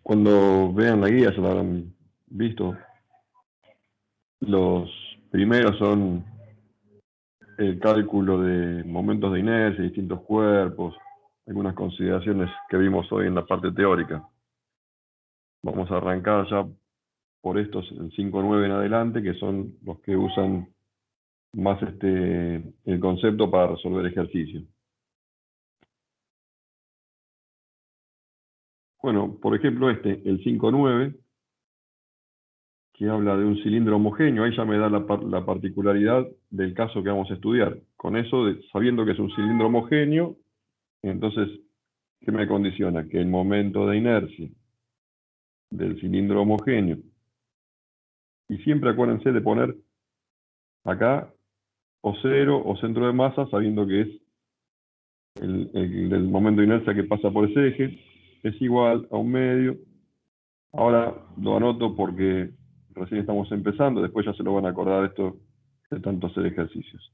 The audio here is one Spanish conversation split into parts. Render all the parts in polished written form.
Cuando vean la guía ya lo habrán visto. Los primeros son el cálculo de momentos de inercia, distintos cuerpos, algunas consideraciones que vimos hoy en la parte teórica. Vamos a arrancar ya por estos, el 5-9 en adelante, que son los que usan más el concepto para resolver ejercicios. Bueno, por ejemplo el 5-9, que habla de un cilindro homogéneo, ahí ya me da la particularidad del caso que vamos a estudiar. Con eso, sabiendo que es un cilindro homogéneo, entonces, ¿qué me condiciona? Que el momento de inercia del cilindro homogéneo, y siempre acuérdense de poner acá o cero o centro de masa, sabiendo que es el momento de inercia que pasa por ese eje, es igual a un medio. Ahora lo anoto porque recién estamos empezando, después ya se lo van a acordar esto de tanto hacer ejercicios.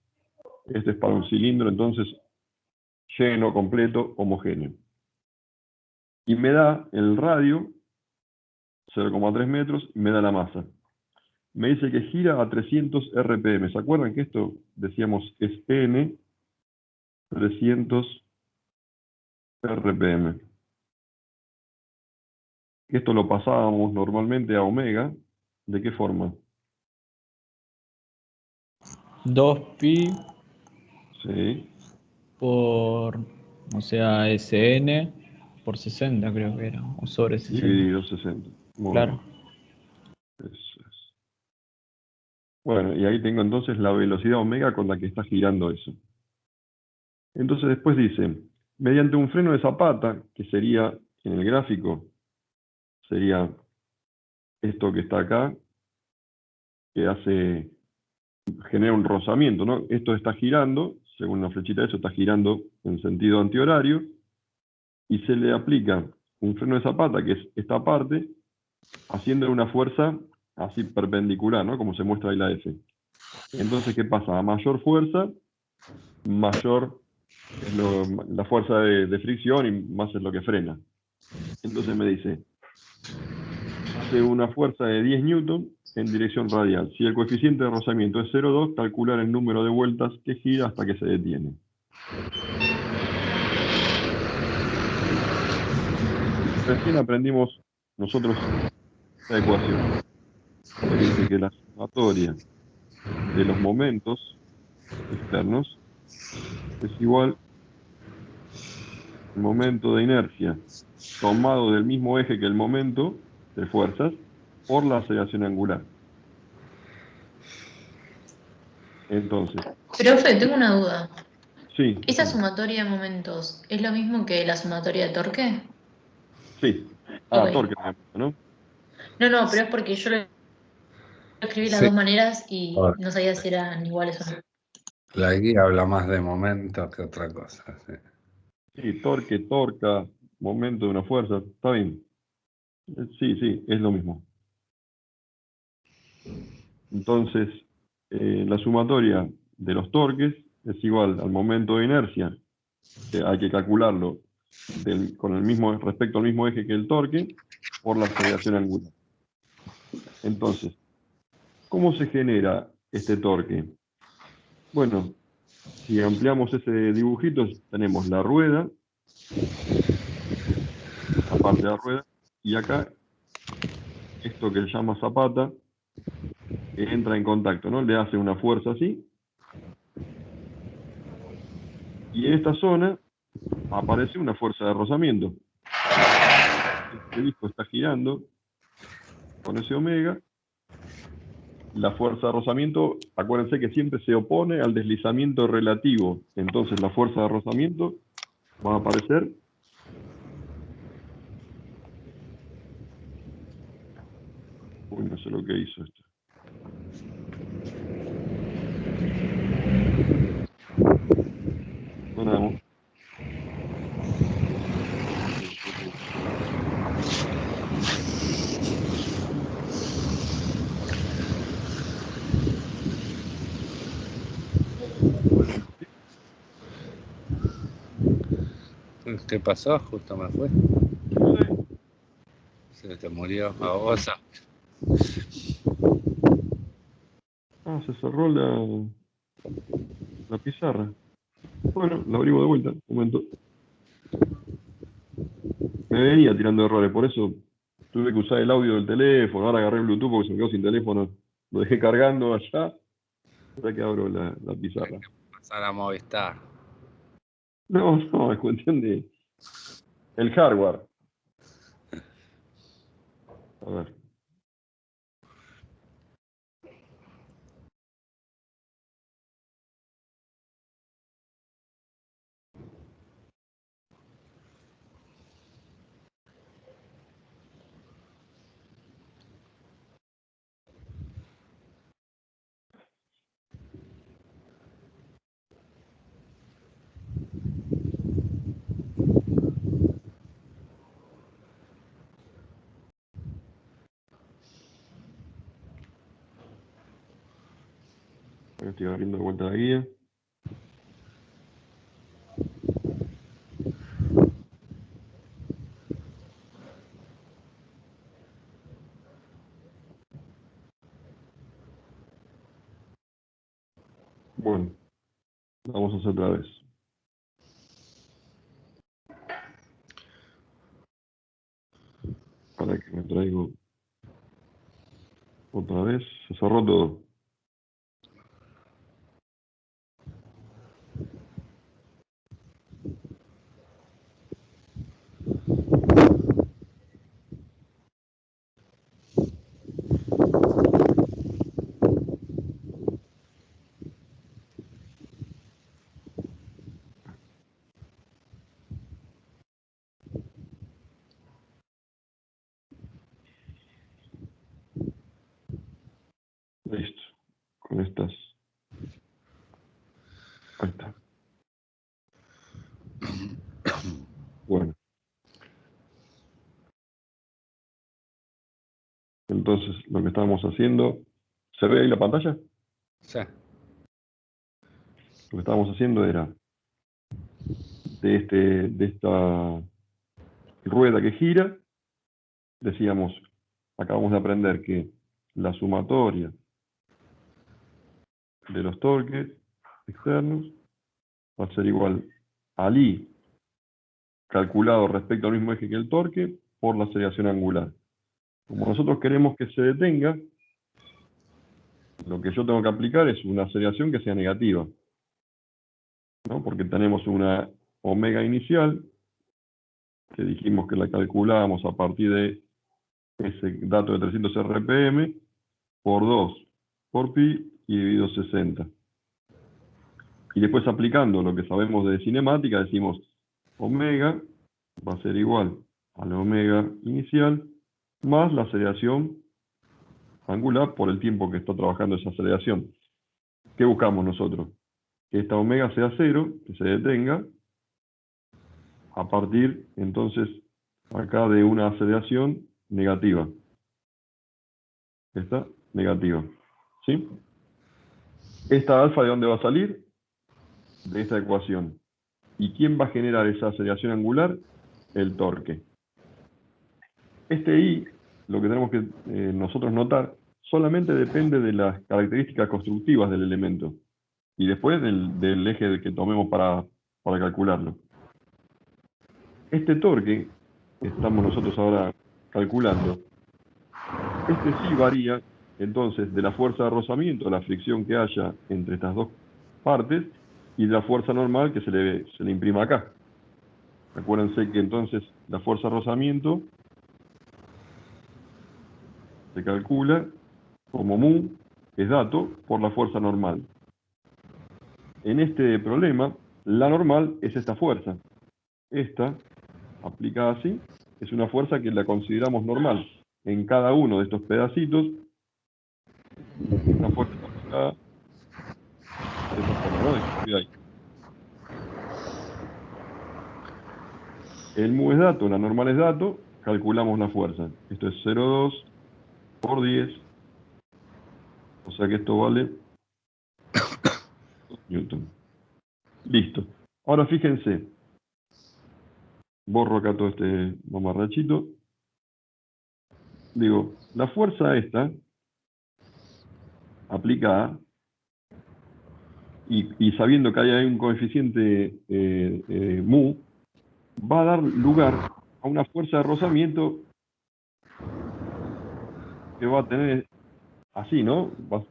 Este es para un cilindro, entonces, lleno, completo, homogéneo. Y me da el radio, 0,3 metros, y me da la masa. Me dice que gira a 300 RPM. ¿Se acuerdan que esto, decíamos, es N, 300 RPM? Esto lo pasábamos normalmente a omega. ¿De qué forma? 2pi Sí. por, o sea, SN por 60 creo que era, o sobre 60. Dividido 60. Muy Claro. bien. Eso es. Bueno, y ahí tengo entonces la velocidad omega con la que está girando eso. Entonces después dice, mediante un freno de zapata, que sería, en el gráfico, sería esto que está acá, que genera un rozamiento, ¿no? Esto está girando, según la flechita de eso, está girando en sentido antihorario, y se le aplica un freno de zapata, que es esta parte, haciendo una fuerza así perpendicular, ¿no? Como se muestra ahí la F. Entonces, ¿qué pasa? A mayor fuerza, mayor es la fuerza de fricción y más es lo que frena. Entonces me dice, hace una fuerza de 10 newton en dirección radial. Si el coeficiente de rozamiento es 0,2, calcular el número de vueltas que gira hasta que se detiene. Recién aprendimos nosotros esta ecuación, que dice que la sumatoria de los momentos externos es igual al momento de inercia tomado del mismo eje que el momento de fuerzas por la aceleración angular. Entonces, Profe, tengo una duda. sí, ¿Esa sumatoria de momentos es lo mismo que la sumatoria de torque? sí. Ok. Torque, ¿no? No, pero es porque yo lo escribí de las Sí. dos maneras y no sabía si eran iguales o no. La guía habla más de momentos que otra cosa. Sí. Sí, torque, torca, momento de una fuerza, está bien. Sí, es lo mismo. Entonces, la sumatoria de los torques es igual al momento de inercia, que hay que calcularlo respecto al mismo eje que el torque, por la aceleración angular. Entonces, ¿cómo se genera este torque? Bueno, si ampliamos ese dibujito, tenemos la rueda, la parte de la rueda, y acá, esto que se llama zapata, entra en contacto, ¿no? Le hace una fuerza así, y en esta zona aparece una fuerza de rozamiento. Este disco está girando con ese omega. La fuerza de rozamiento, acuérdense que siempre se opone al deslizamiento relativo. Entonces la fuerza de rozamiento va a aparecer uy, no sé lo que hizo esto. Sonamos. ¿Qué pasó? Justo me fue. No sé. Se te murió babosa. Ah, se cerró la pizarra. Bueno, la abrimos de vuelta. Un momento. Me venía tirando errores, por eso tuve que usar el audio del teléfono. Ahora agarré el Bluetooth porque se me quedó sin teléfono. Lo dejé cargando allá. Ahora que abro la pizarra. Pasar a Movistar. No, es cuestión de el hardware. A ver. Estoy abriendo de vuelta la guía. Bueno, vamos a hacer otra vez. Para que me traigo otra vez. Se cerró todo. Listo. Con estas. Ahí está. Bueno. Entonces, lo que estábamos haciendo. ¿Se ve ahí la pantalla? Sí. Lo que estábamos haciendo era de esta rueda que gira, decíamos, acabamos de aprender que la sumatoria de los torques externos va a ser igual al I calculado respecto al mismo eje que el torque por la aceleración angular. Como nosotros queremos que se detenga, lo que yo tengo que aplicar es una aceleración que sea negativa, ¿no? Porque tenemos una omega inicial, que dijimos que la calculábamos a partir de ese dato de 300 RPM, por 2 por pi y dividido 60. Y después aplicando lo que sabemos de cinemática, decimos omega va a ser igual a la omega inicial más la aceleración angular por el tiempo que está trabajando esa aceleración. ¿Qué buscamos nosotros? Que esta omega sea cero, que se detenga, a partir entonces acá de una aceleración negativa. Esta negativa. ¿Sí? ¿Esta alfa de dónde va a salir? De esta ecuación. ¿Y quién va a generar esa aceleración angular? El torque. Este I, lo que tenemos que nosotros notar, solamente depende de las características constructivas del elemento y después del eje que tomemos para calcularlo. Este torque que estamos nosotros ahora calculando, este sí varía entonces de la fuerza de rozamiento, la fricción que haya entre estas dos partes, y de la fuerza normal que se le imprima acá. Acuérdense que entonces la fuerza de rozamiento se calcula como mu, es dato, por la fuerza normal. En este problema, la normal es esta fuerza. Esta, aplicada así, es una fuerza que la consideramos normal. En cada uno de estos pedacitos, una fuerza aplicada de esta forma, ¿no? Ahí. El mu es dato, la normal es dato, calculamos la fuerza. Esto es 0,2 por 10, o sea que esto vale 2 newton. Listo. Ahora fíjense, borro acá todo este mamarrachito. digo, la fuerza esta aplicada, y sabiendo que hay un coeficiente mu, va a dar lugar a una fuerza de rozamiento que va a tener así, ¿no? Va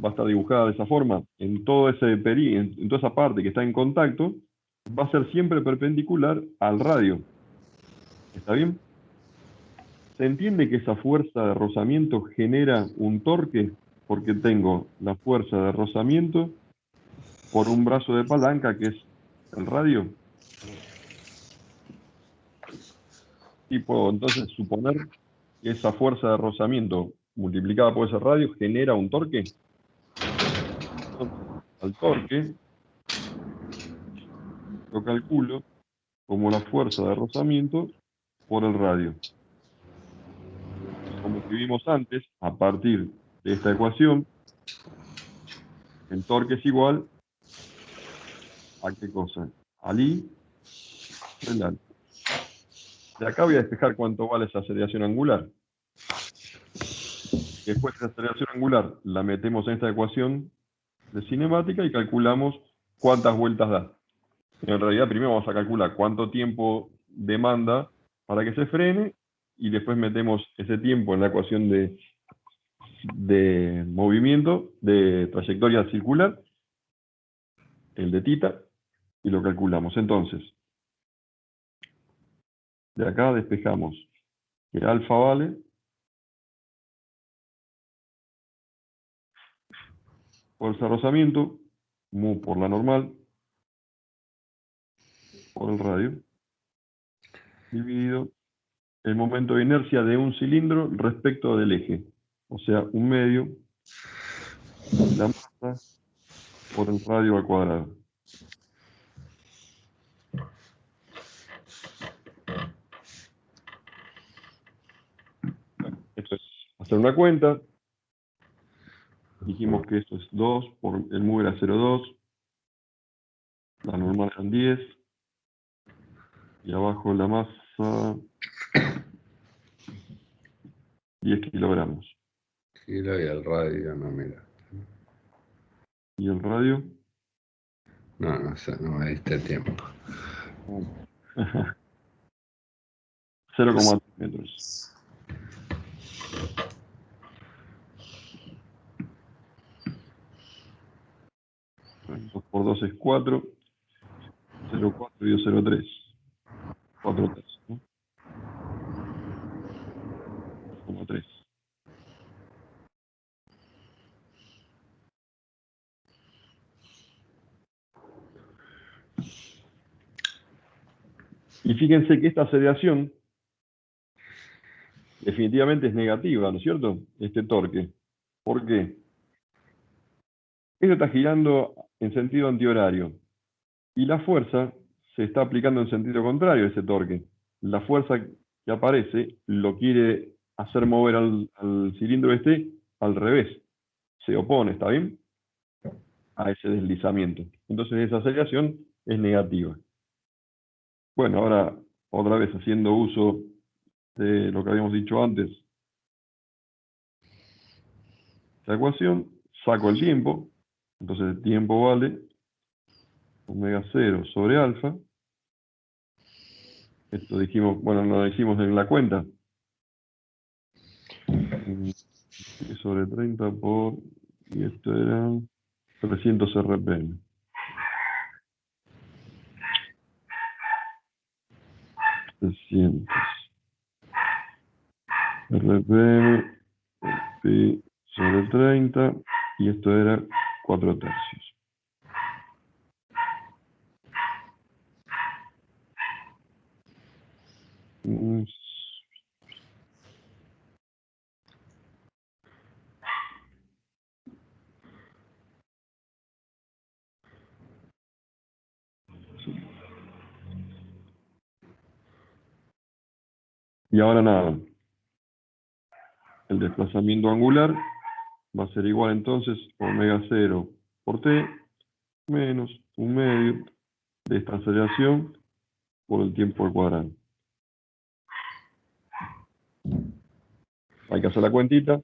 a estar dibujada de esa forma. En todo ese en toda esa parte que está en contacto, va a ser siempre perpendicular al radio. ¿Está bien? ¿Se entiende que esa fuerza de rozamiento genera un torque? Porque tengo la fuerza de rozamiento por un brazo de palanca que es el radio. Y puedo entonces suponer que esa fuerza de rozamiento multiplicada por ese radio genera un torque. Entonces, al torque lo calculo como la fuerza de rozamiento por el radio. Como escribimos antes, a partir de esta ecuación, el torque es igual a ¿qué cosa? Al I del alfa. De acá voy a despejar cuánto vale esa aceleración angular. Después esa aceleración angular la metemos en esta ecuación de cinemática y calculamos cuántas vueltas da. En realidad primero vamos a calcular cuánto tiempo demanda para que se frene y después metemos ese tiempo en la ecuación de movimiento, de trayectoria circular, el de tita, y lo calculamos. Entonces, de acá despejamos que alfa vale fuerza de rozamiento, mu por la normal, por el radio, dividido el momento de inercia de un cilindro respecto del eje. O sea, 1/2 la masa por el radio al cuadrado. Esto es hacer una cuenta. Dijimos que esto es 2, por el mu era 0,2. La normal eran 10. Y abajo la masa, 10 kilogramos. Kilo y el radio, no, mira. ¿Y el radio? No, no sé, no me diste tiempo. 0,3 metros. Bueno, 2 por 2 es 4. 0,4 y 0,3. 4 tercios, ¿no? 2,3. Y fíjense que esta aceleración definitivamente es negativa, ¿no es cierto? Este torque. ¿Por qué? Esto está girando en sentido antihorario. Y la fuerza se está aplicando en sentido contrario a ese torque. La fuerza que aparece lo quiere hacer mover al cilindro este al revés. Se opone, ¿está bien? A ese deslizamiento. Entonces esa aceleración es negativa. Bueno, ahora otra vez haciendo uso de lo que habíamos dicho antes, la ecuación, saco el tiempo, entonces el tiempo vale omega 0 sobre alfa. Esto dijimos, bueno, lo dijimos en la cuenta. Y sobre 30 por, y esto era 300 RPM. 300 RPM, pi sobre 30, y esto era 4 tercios. Y ahora nada, el desplazamiento angular va a ser igual entonces omega 0 por t menos 1/2 de esta aceleración por el tiempo al cuadrado. Hay que hacer la cuentita.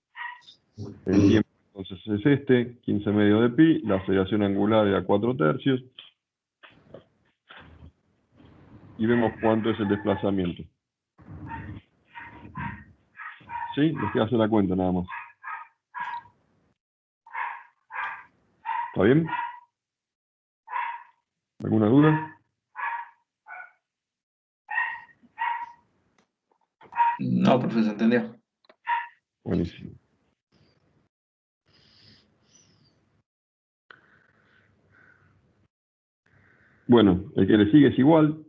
El tiempo entonces es 15 medios de pi. La aceleración angular era 4/3. Y vemos cuánto es el desplazamiento. ¿Sí? Les queda hacer la cuenta nada más. ¿Está bien? ¿Alguna duda? No, profesor, entendió. Buenísimo. Bueno, el que le sigue es igual.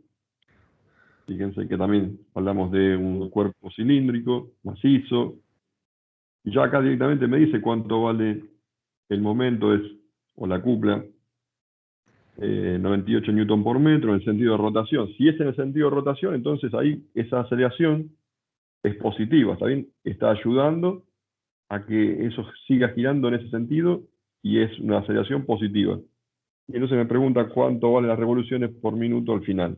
Fíjense que también hablamos de un cuerpo cilíndrico, macizo. Y ya acá directamente me dice cuánto vale el momento, o la cupla, 98 newton por metro en el sentido de rotación. Si es en el sentido de rotación, entonces ahí esa aceleración es positiva, ¿está bien? Está ayudando a que eso siga girando en ese sentido y es una aceleración positiva. Y entonces me pregunta cuánto vale las revoluciones por minuto al final,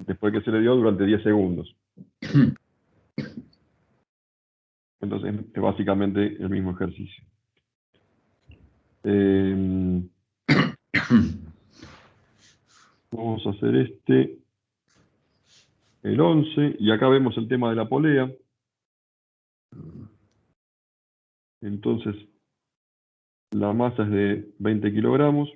después que se le dio durante 10 segundos. Entonces es básicamente el mismo ejercicio. Vamos a hacer el 11, y acá vemos el tema de la polea. Entonces, la masa es de 20 kilogramos.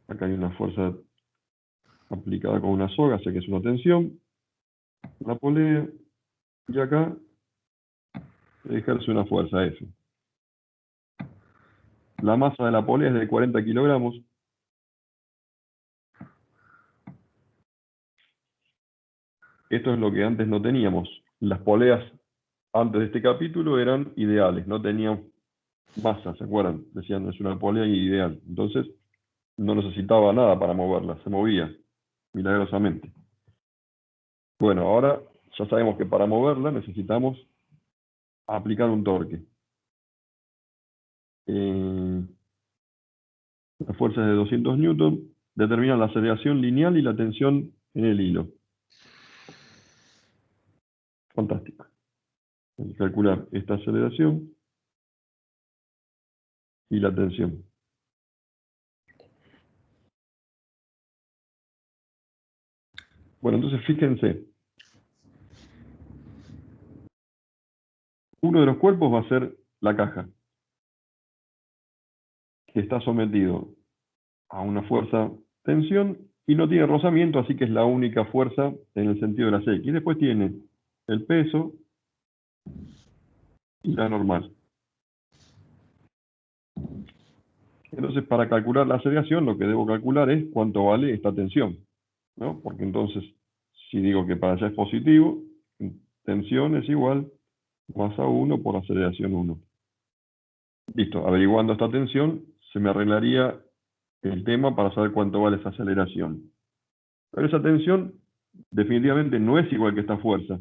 Acá hay una fuerza aplicada con una soga, sé que es una tensión. La polea, y acá ejerce una fuerza F. La masa de la polea es de 40 kilogramos. Esto es lo que antes no teníamos. Las poleas antes de este capítulo eran ideales, no tenían masa, ¿se acuerdan? Decían, es una polea ideal. Entonces, no necesitaba nada para moverla, se movía milagrosamente. Bueno, ahora ya sabemos que para moverla necesitamos aplicar un torque. La fuerza es de 200 newton, determina la aceleración lineal y la tensión en el hilo. Fantástico. Hay que calcular esta aceleración y la tensión. Bueno, entonces fíjense. Uno de los cuerpos va a ser la caja, que está sometido a una fuerza tensión y no tiene rozamiento, así que es la única fuerza en el sentido de la X. Y después tiene el peso y la normal. Entonces, para calcular la aceleración, lo que debo calcular es cuánto vale esta tensión, ¿no? Porque entonces, si digo que para allá es positivo, tensión es igual masa 1 por aceleración 1. Listo, averiguando esta tensión, se me arreglaría el tema para saber cuánto vale esa aceleración. Pero esa tensión definitivamente no es igual que esta fuerza.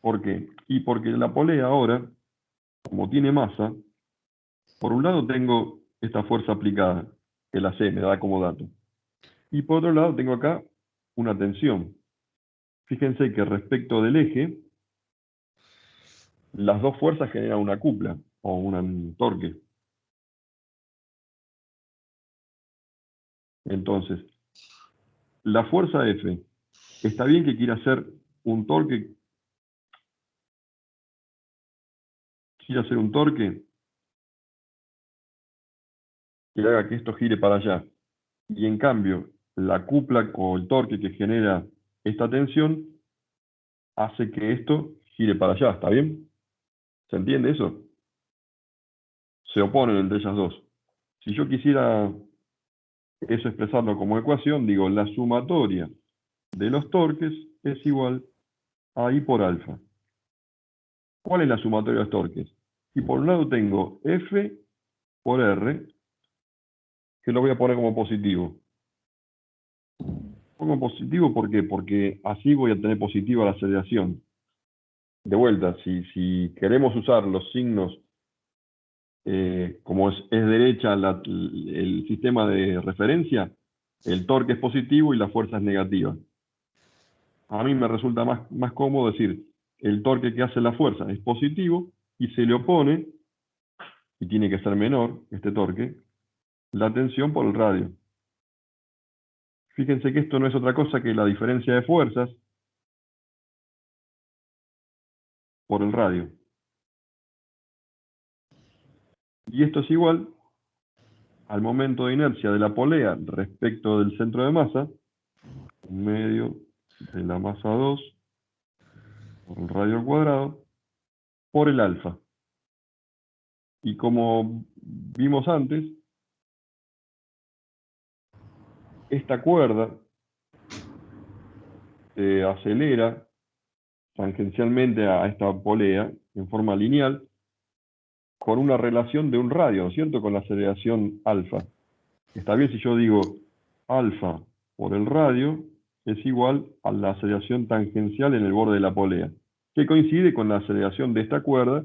¿Por qué? Y porque la polea ahora, como tiene masa, por un lado tengo esta fuerza aplicada, que la C me da como dato. Y por otro lado tengo acá una tensión. Fíjense que respecto del eje, las dos fuerzas generan una cupla, o un torque. Entonces, la fuerza F, está bien que quiera hacer un torque, que haga que esto gire para allá. Y en cambio, la cupla o el torque que genera esta tensión hace que esto gire para allá, ¿está bien? ¿Se entiende eso? Se oponen entre ellas dos. Si yo quisiera eso expresarlo como ecuación, digo, la sumatoria de los torques es igual a I por alfa. ¿Cuál es la sumatoria de los torques? Y por un lado tengo F por R, que lo voy a poner como positivo. Pongo positivo, ¿por qué? Porque así voy a tener positiva la aceleración. De vuelta, si queremos usar los signos como es derecha el sistema de referencia, el torque es positivo y la fuerza es negativa. A mí me resulta más cómodo decir, el torque que hace la fuerza es positivo y se le opone, y tiene que ser menor, este torque, la tensión por el radio. Fíjense que esto no es otra cosa que la diferencia de fuerzas por el radio. Y esto es igual al momento de inercia de la polea respecto del centro de masa, un medio de la masa 2 por el radio al cuadrado, por el alfa. Y como vimos antes, esta cuerda se acelera tangencialmente a esta polea en forma lineal con una relación de un radio, ¿no es cierto?, con la aceleración alfa. Está bien si yo digo alfa por el radio es igual a la aceleración tangencial en el borde de la polea, que coincide con la aceleración de esta cuerda,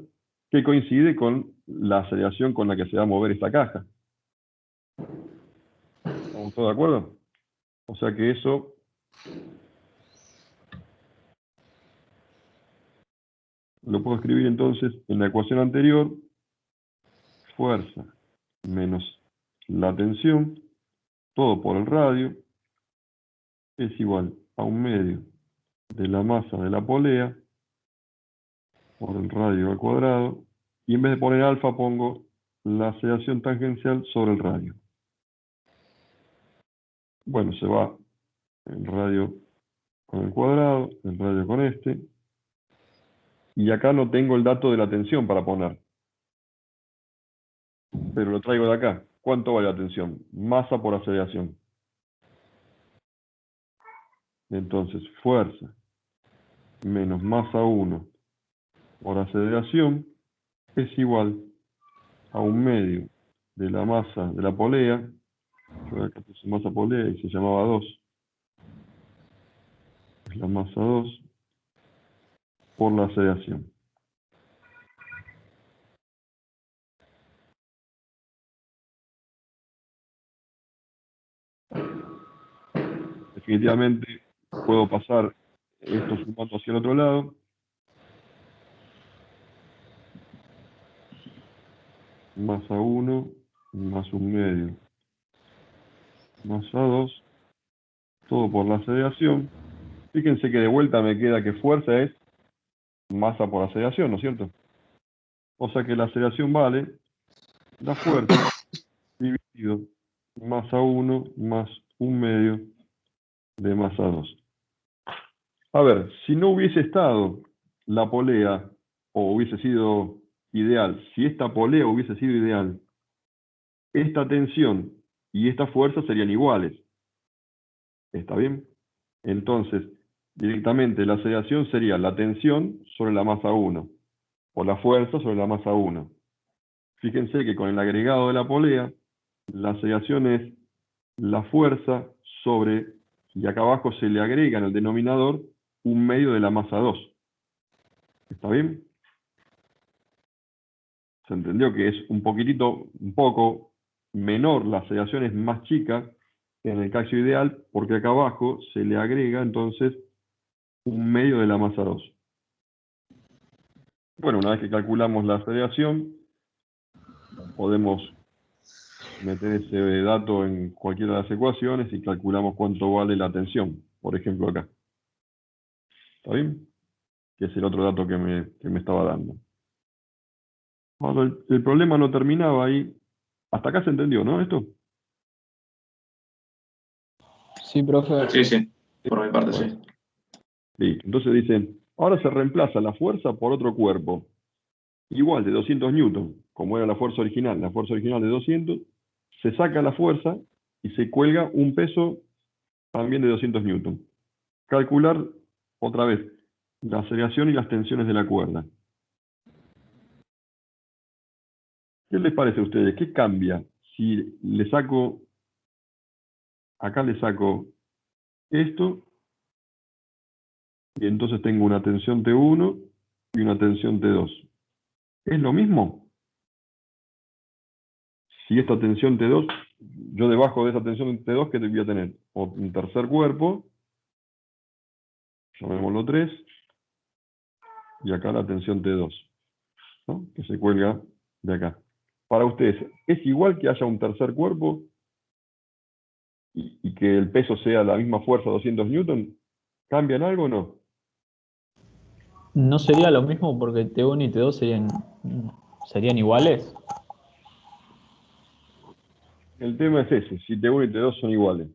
que coincide con la aceleración con la que se va a mover esta caja. ¿Estamos todos de acuerdo? O sea que eso lo puedo escribir entonces en la ecuación anterior, fuerza menos la tensión, todo por el radio, es igual a un medio de la masa de la polea por el radio al cuadrado, y en vez de poner alfa pongo la aceleración tangencial sobre el radio. Bueno, se va el radio con el cuadrado, el radio con este, y acá no tengo el dato de la tensión para poner, pero lo traigo de acá. ¿Cuánto vale la tensión? Masa por aceleración. Entonces, fuerza menos masa 1 por aceleración es igual a un medio de la masa de la polea. Yo acá puse masa polea y se llamaba 2. Es la masa 2 por la aceleración. Definitivamente puedo pasar esto sumando hacia el otro lado. Masa 1 más un medio. Masa 2. Todo por la aceleración. Fíjense que de vuelta me queda que fuerza es masa por aceleración, ¿no es cierto? O sea que la aceleración vale la fuerza dividido masa 1 más un medio de masa 2. A ver, si no hubiese estado la polea, o hubiese sido ideal, si esta polea hubiese sido ideal, esta tensión y esta fuerza serían iguales. ¿Está bien? Entonces, directamente la aceleración sería la tensión sobre la masa 1, o la fuerza sobre la masa 1. Fíjense que con el agregado de la polea, la aceleración es la fuerza sobre, y acá abajo se le agrega en el denominador un medio de la masa 2. ¿Está bien? Se entendió que es un poco menor, la aceleración es más chica que en el caso ideal, porque acá abajo se le agrega entonces un medio de la masa 2. Bueno, una vez que calculamos la aceleración, podemos meter ese dato en cualquiera de las ecuaciones y calculamos cuánto vale la tensión, por ejemplo acá. ¿Está bien? Que es el otro dato que me estaba dando. Ahora, el problema no terminaba ahí. Hasta acá se entendió, ¿no? Esto. Sí, profe. Sí, por mi parte, Bueno, sí. sí. Entonces dicen, ahora se reemplaza la fuerza por otro cuerpo, igual de 200 newton, como era la fuerza original. La fuerza original de 200, se saca la fuerza y se cuelga un peso también de 200 newton. Calcular, otra vez, la aceleración y las tensiones de la cuerda. ¿Qué les parece a ustedes? ¿Qué cambia si le saco, acá le saco esto, y entonces tengo una tensión T1 y una tensión T2? ¿Es lo mismo? si esta tensión T2, yo debajo de esa tensión T2, ¿qué voy a tener? O un tercer cuerpo, llamémoslo 3, y acá la tensión T2, ¿no? Que se cuelga de acá. Para ustedes, ¿es igual que haya un tercer cuerpo y que el peso sea la misma fuerza, 200 newton? ¿Cambian algo o no? No sería lo mismo porque T1 y T2 serían iguales. El tema es ese, si T1 y T2 son iguales.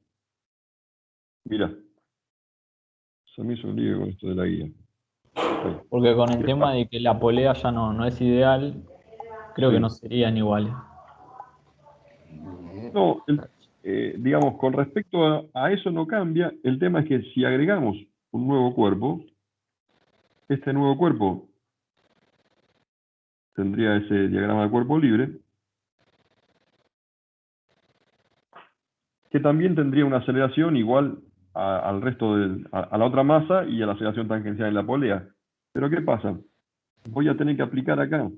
Mira, se me hizo un lío con esto de la guía. Ahí. Porque con el tema de que la polea ya no es ideal, creo que no serían iguales. No, digamos, con respecto a eso no cambia. El tema es que si agregamos un nuevo cuerpo, este nuevo cuerpo tendría ese diagrama de cuerpo libre, que también tendría una aceleración igual al resto a la otra masa y a la aceleración tangencial en la polea. Pero ¿qué pasa? Voy a tener que aplicar acá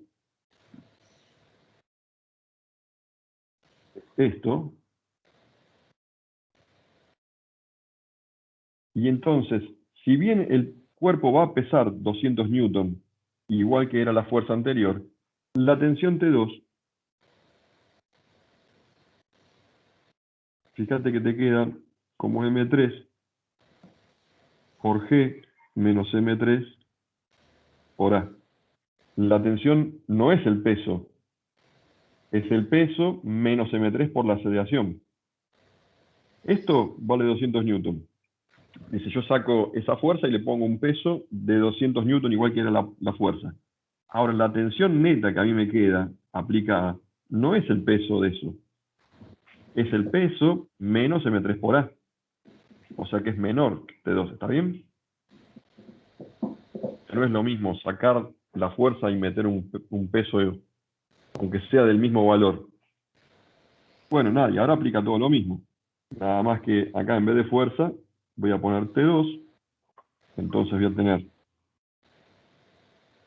esto, y entonces, si bien el cuerpo va a pesar 200 newton, igual que era la fuerza anterior, la tensión T2, fíjate que te queda como M3 por G menos M3 por A. La tensión no es el peso, es el peso menos M3 por la aceleración. Esto vale 200 newton. Dice, yo saco esa fuerza y le pongo un peso de 200 newton igual que era la fuerza. Ahora, la tensión neta que a mí me queda aplicada no es el peso de eso. Es el peso menos M3 por A. O sea que es menor que T2, ¿está bien? No es lo mismo sacar la fuerza y meter un peso, aunque sea del mismo valor. Bueno, nada, y ahora aplica todo lo mismo. Nada más que acá en vez de fuerza voy a poner T2. Entonces voy a tener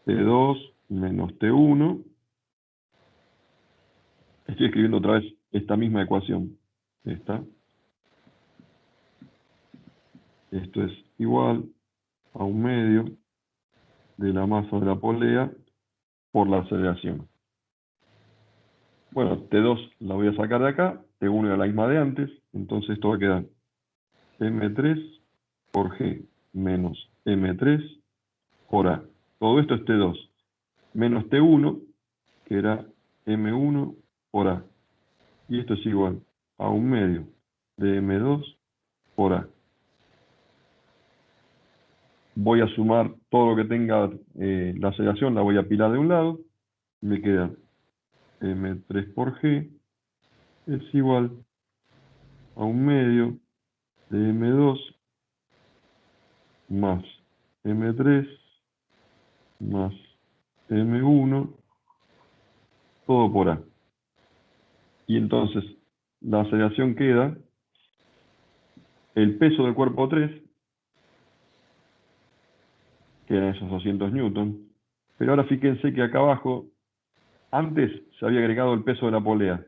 T2 menos T1. Estoy escribiendo otra vez esta misma ecuación. Esta. Esto es igual a 1/2 de la masa de la polea por la aceleración. Bueno, T2 la voy a sacar de acá, T1 era la misma de antes, entonces esto va a quedar M3 por G menos M3 por A. Todo esto es T2, menos T1, que era M1 por A. Y esto es igual a 1/2 de M2 por A. Voy a sumar todo lo que tenga la aceleración, la voy a apilar de un lado, me queda M3 por G es igual a 1/2 de M2 más M3 más M1, todo por A. Y entonces la aceleración queda el peso del cuerpo 3, que eran esos 200 newton, pero ahora fíjense que acá abajo, antes se había agregado el peso de la polea.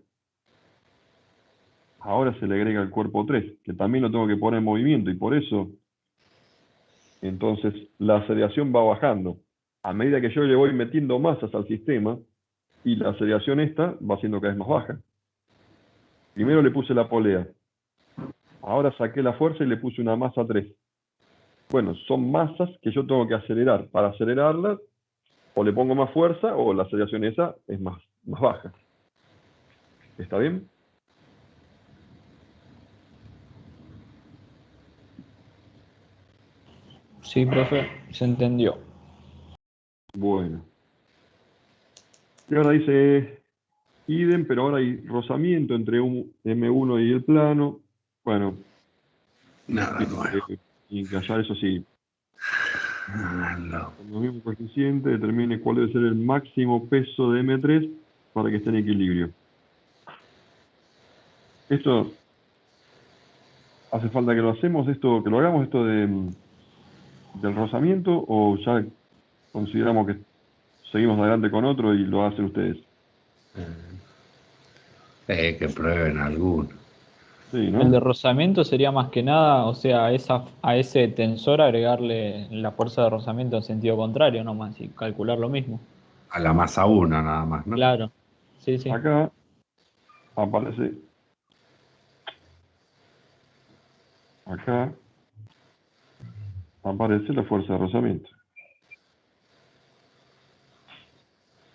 Ahora se le agrega el cuerpo 3, que también lo tengo que poner en movimiento, y por eso, entonces, la aceleración va bajando. A medida que yo le voy metiendo masas al sistema, y la aceleración esta va siendo cada vez más baja. Primero le puse la polea. Ahora saqué la fuerza y le puse una masa 3. Bueno, son masas que yo tengo que acelerar. Para acelerarlas, o le pongo más fuerza, o la aceleración esa es más baja. ¿Está bien? Sí, profe, se entendió. Bueno. Y ahora dice idem, pero ahora hay rozamiento entre un M1 y el plano. Bueno, Nada nuevo. y callar eso sí. No. Con el mismo coeficiente determine cuál debe ser el máximo peso de M3 para que esté en equilibrio. Esto hace falta que lo hacemos, que lo hagamos esto del rozamiento, o ya consideramos que seguimos adelante con otro y lo hacen ustedes. Que prueben alguno. Sí, El ¿no? de rozamiento sería más que nada, o sea, a ese tensor agregarle la fuerza de rozamiento en sentido contrario nomás y calcular lo mismo. A la masa 1 nada más, ¿no? Claro, sí, sí. Acá aparece, acá aparece la fuerza de rozamiento.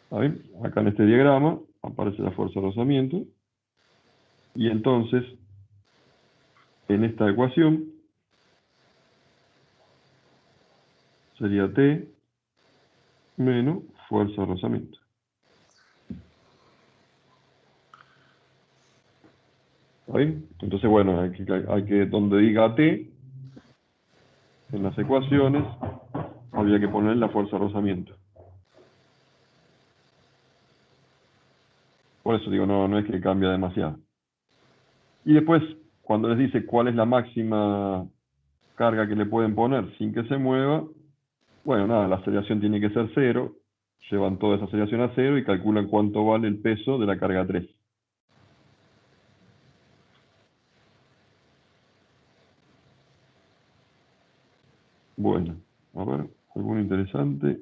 ¿Está bien? Acá en este diagrama aparece la fuerza de rozamiento. Y entonces, en esta ecuación, sería T menos fuerza de rozamiento. ¿Está bien? Entonces, bueno, hay que donde diga T, en las ecuaciones, habría que poner la fuerza de rozamiento. Por eso digo, no es que cambia demasiado. Y después, cuando les dice cuál es la máxima carga que le pueden poner sin que se mueva, bueno, nada, la aceleración tiene que ser 0, llevan toda esa aceleración a 0 y calculan cuánto vale el peso de la carga 3. Bueno, a ver, ¿alguno interesante?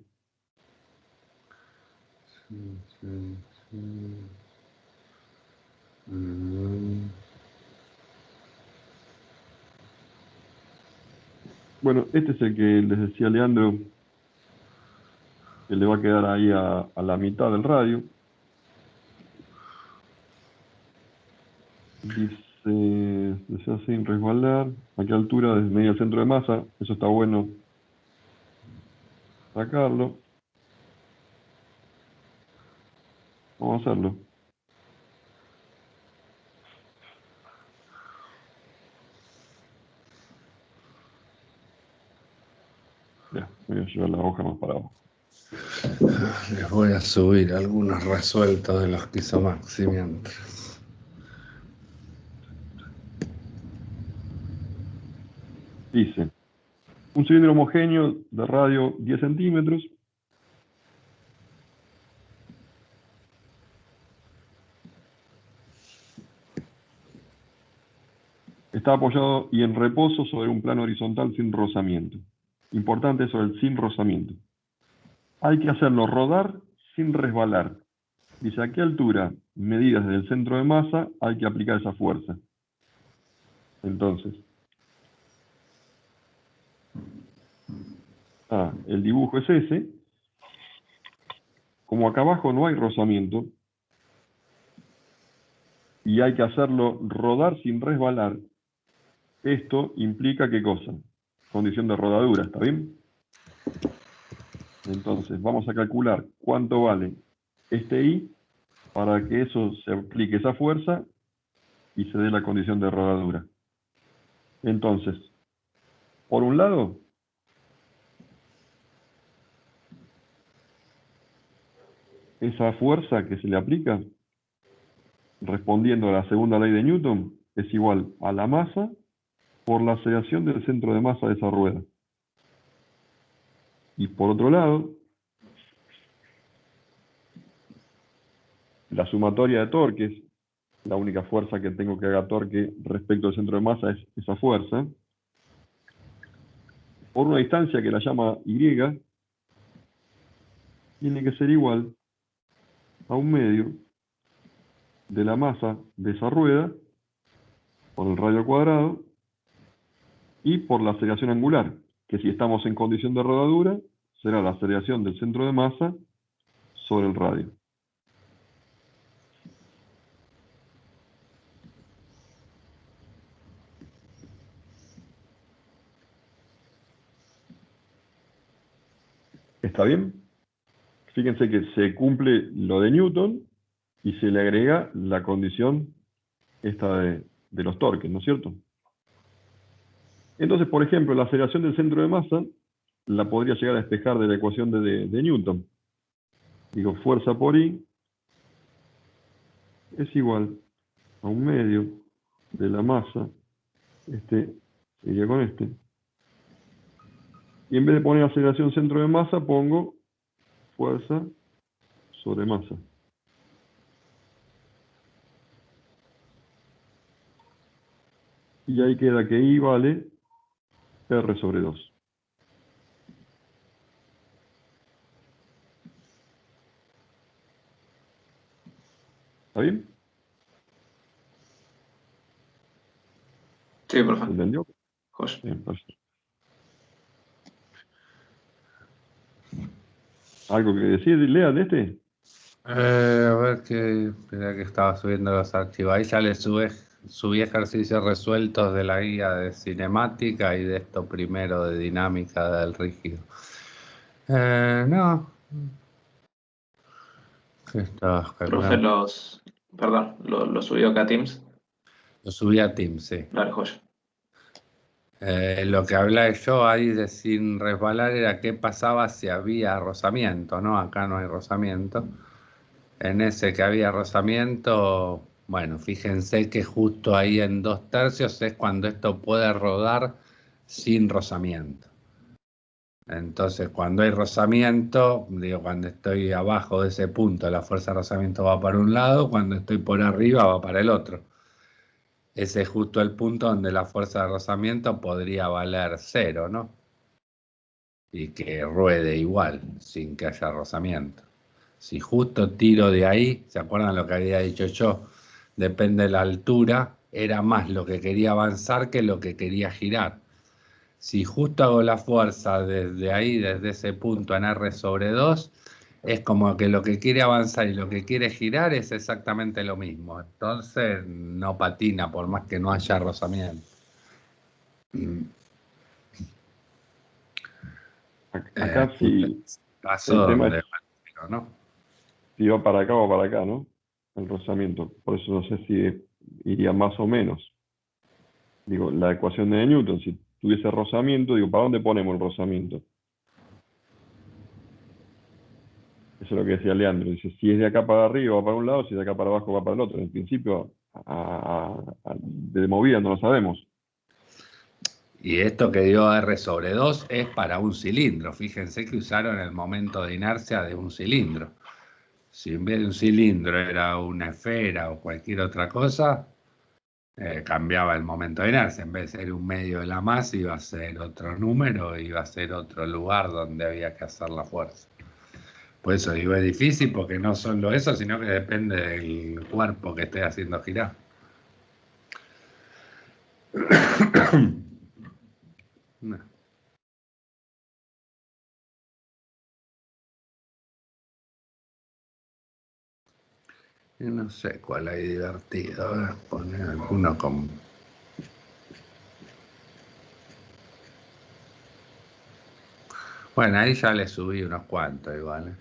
Bueno, este es el que les decía Leandro, que le va a quedar ahí a la mitad del radio. Dice, desea sin resbalar, a qué altura desde medio del centro de masa, eso está bueno sacarlo. Vamos a hacerlo. Ya, voy a llevar la hoja más para abajo. Les voy a subir algunos resueltos de los que hizo Maxi mientras. Dice, un cilindro homogéneo de radio 10 centímetros, está apoyado y en reposo sobre un plano horizontal sin rozamiento. Importante eso del sin rozamiento. Hay que hacerlo rodar sin resbalar. Dice, ¿a qué altura, medidas desde el centro de masa, hay que aplicar esa fuerza? Entonces, el dibujo es ese. Como acá abajo no hay rozamiento, y hay que hacerlo rodar sin resbalar, esto implica ¿qué cosa? Condición de rodadura, ¿está bien? Entonces, vamos a calcular cuánto vale este I para que eso se aplique esa fuerza y se dé la condición de rodadura. Entonces, por un lado, esa fuerza que se le aplica, respondiendo a la segunda ley de Newton, es igual a la masa por la aceleración del centro de masa de esa rueda. Y por otro lado, la sumatoria de torques, la única fuerza que tengo que haga torque respecto al centro de masa es esa fuerza, por una distancia que la llama Y, tiene que ser igual a 1/2 de la masa de esa rueda por el radio al cuadrado y por la aceleración angular, que si estamos en condición de rodadura, será la aceleración del centro de masa sobre el radio. ¿Está bien? Fíjense que se cumple lo de Newton y se le agrega la condición esta de los torques, ¿no es cierto? Entonces, por ejemplo, la aceleración del centro de masa la podría llegar a despejar de la ecuación de Newton. Digo, fuerza por I es igual a 1/2 de la masa, este sería con este. Y en vez de poner aceleración centro de masa, pongo fuerza sobre masa. Y ahí queda que I vale R sobre 2. ¿Está bien? Sí, ¿Se profe. entendió? Joya. Bien, perfecto. ¿Algo que decir, Lea, de este? A ver que, espera que estaba subiendo los archivos. Ahí ya le subí ejercicios resueltos de la guía de cinemática y de esto primero de dinámica del rígido. No. ¿Qué estabas Profe, calculando? perdón, lo subió acá a Teams. Lo subí a Teams, sí. Dale, joya. Lo que hablé yo ahí de sin resbalar era qué pasaba si había rozamiento, ¿no? Acá no hay rozamiento. En ese que había rozamiento, bueno, fíjense que justo ahí en 2/3 es cuando esto puede rodar sin rozamiento. Entonces, cuando hay rozamiento, digo, cuando estoy abajo de ese punto, la fuerza de rozamiento va para un lado, cuando estoy por arriba va para el otro. Ese es justo el punto donde la fuerza de rozamiento podría valer 0, ¿no? Y que ruede igual, sin que haya rozamiento. Si justo tiro de ahí, ¿se acuerdan lo que había dicho yo? Depende de la altura, era más lo que quería avanzar que lo que quería girar. Si justo hago la fuerza desde ahí, desde ese punto en R sobre 2, es como que lo que quiere avanzar y lo que quiere girar es exactamente lo mismo. Entonces no patina por más que no haya rozamiento. Acá Justo sí, paso el tema donde es va, ¿no? si va para acá o para acá, ¿no? El rozamiento. Por eso no sé si iría más o menos. Digo, la ecuación de Newton, si tuviese rozamiento, digo, ¿para dónde ponemos el rozamiento? Eso es lo que decía Leandro. Dice, si es de acá para arriba va para un lado, si es de acá para abajo va para el otro. En principio, de movida no lo sabemos. Y esto que dio R sobre 2 es para un cilindro. Fíjense que usaron el momento de inercia de un cilindro. Si en vez de un cilindro era una esfera o cualquier otra cosa, cambiaba el momento de inercia. En vez de ser un medio de la masa, iba a ser otro número, iba a ser otro lugar donde había que hacer la fuerza. Por eso digo, es difícil porque no solo eso, sino que depende del cuerpo que esté haciendo girar. No. Y no sé cuál hay divertido. A ver, poner alguno con... Bueno, ahí ya le subí unos cuantos igual.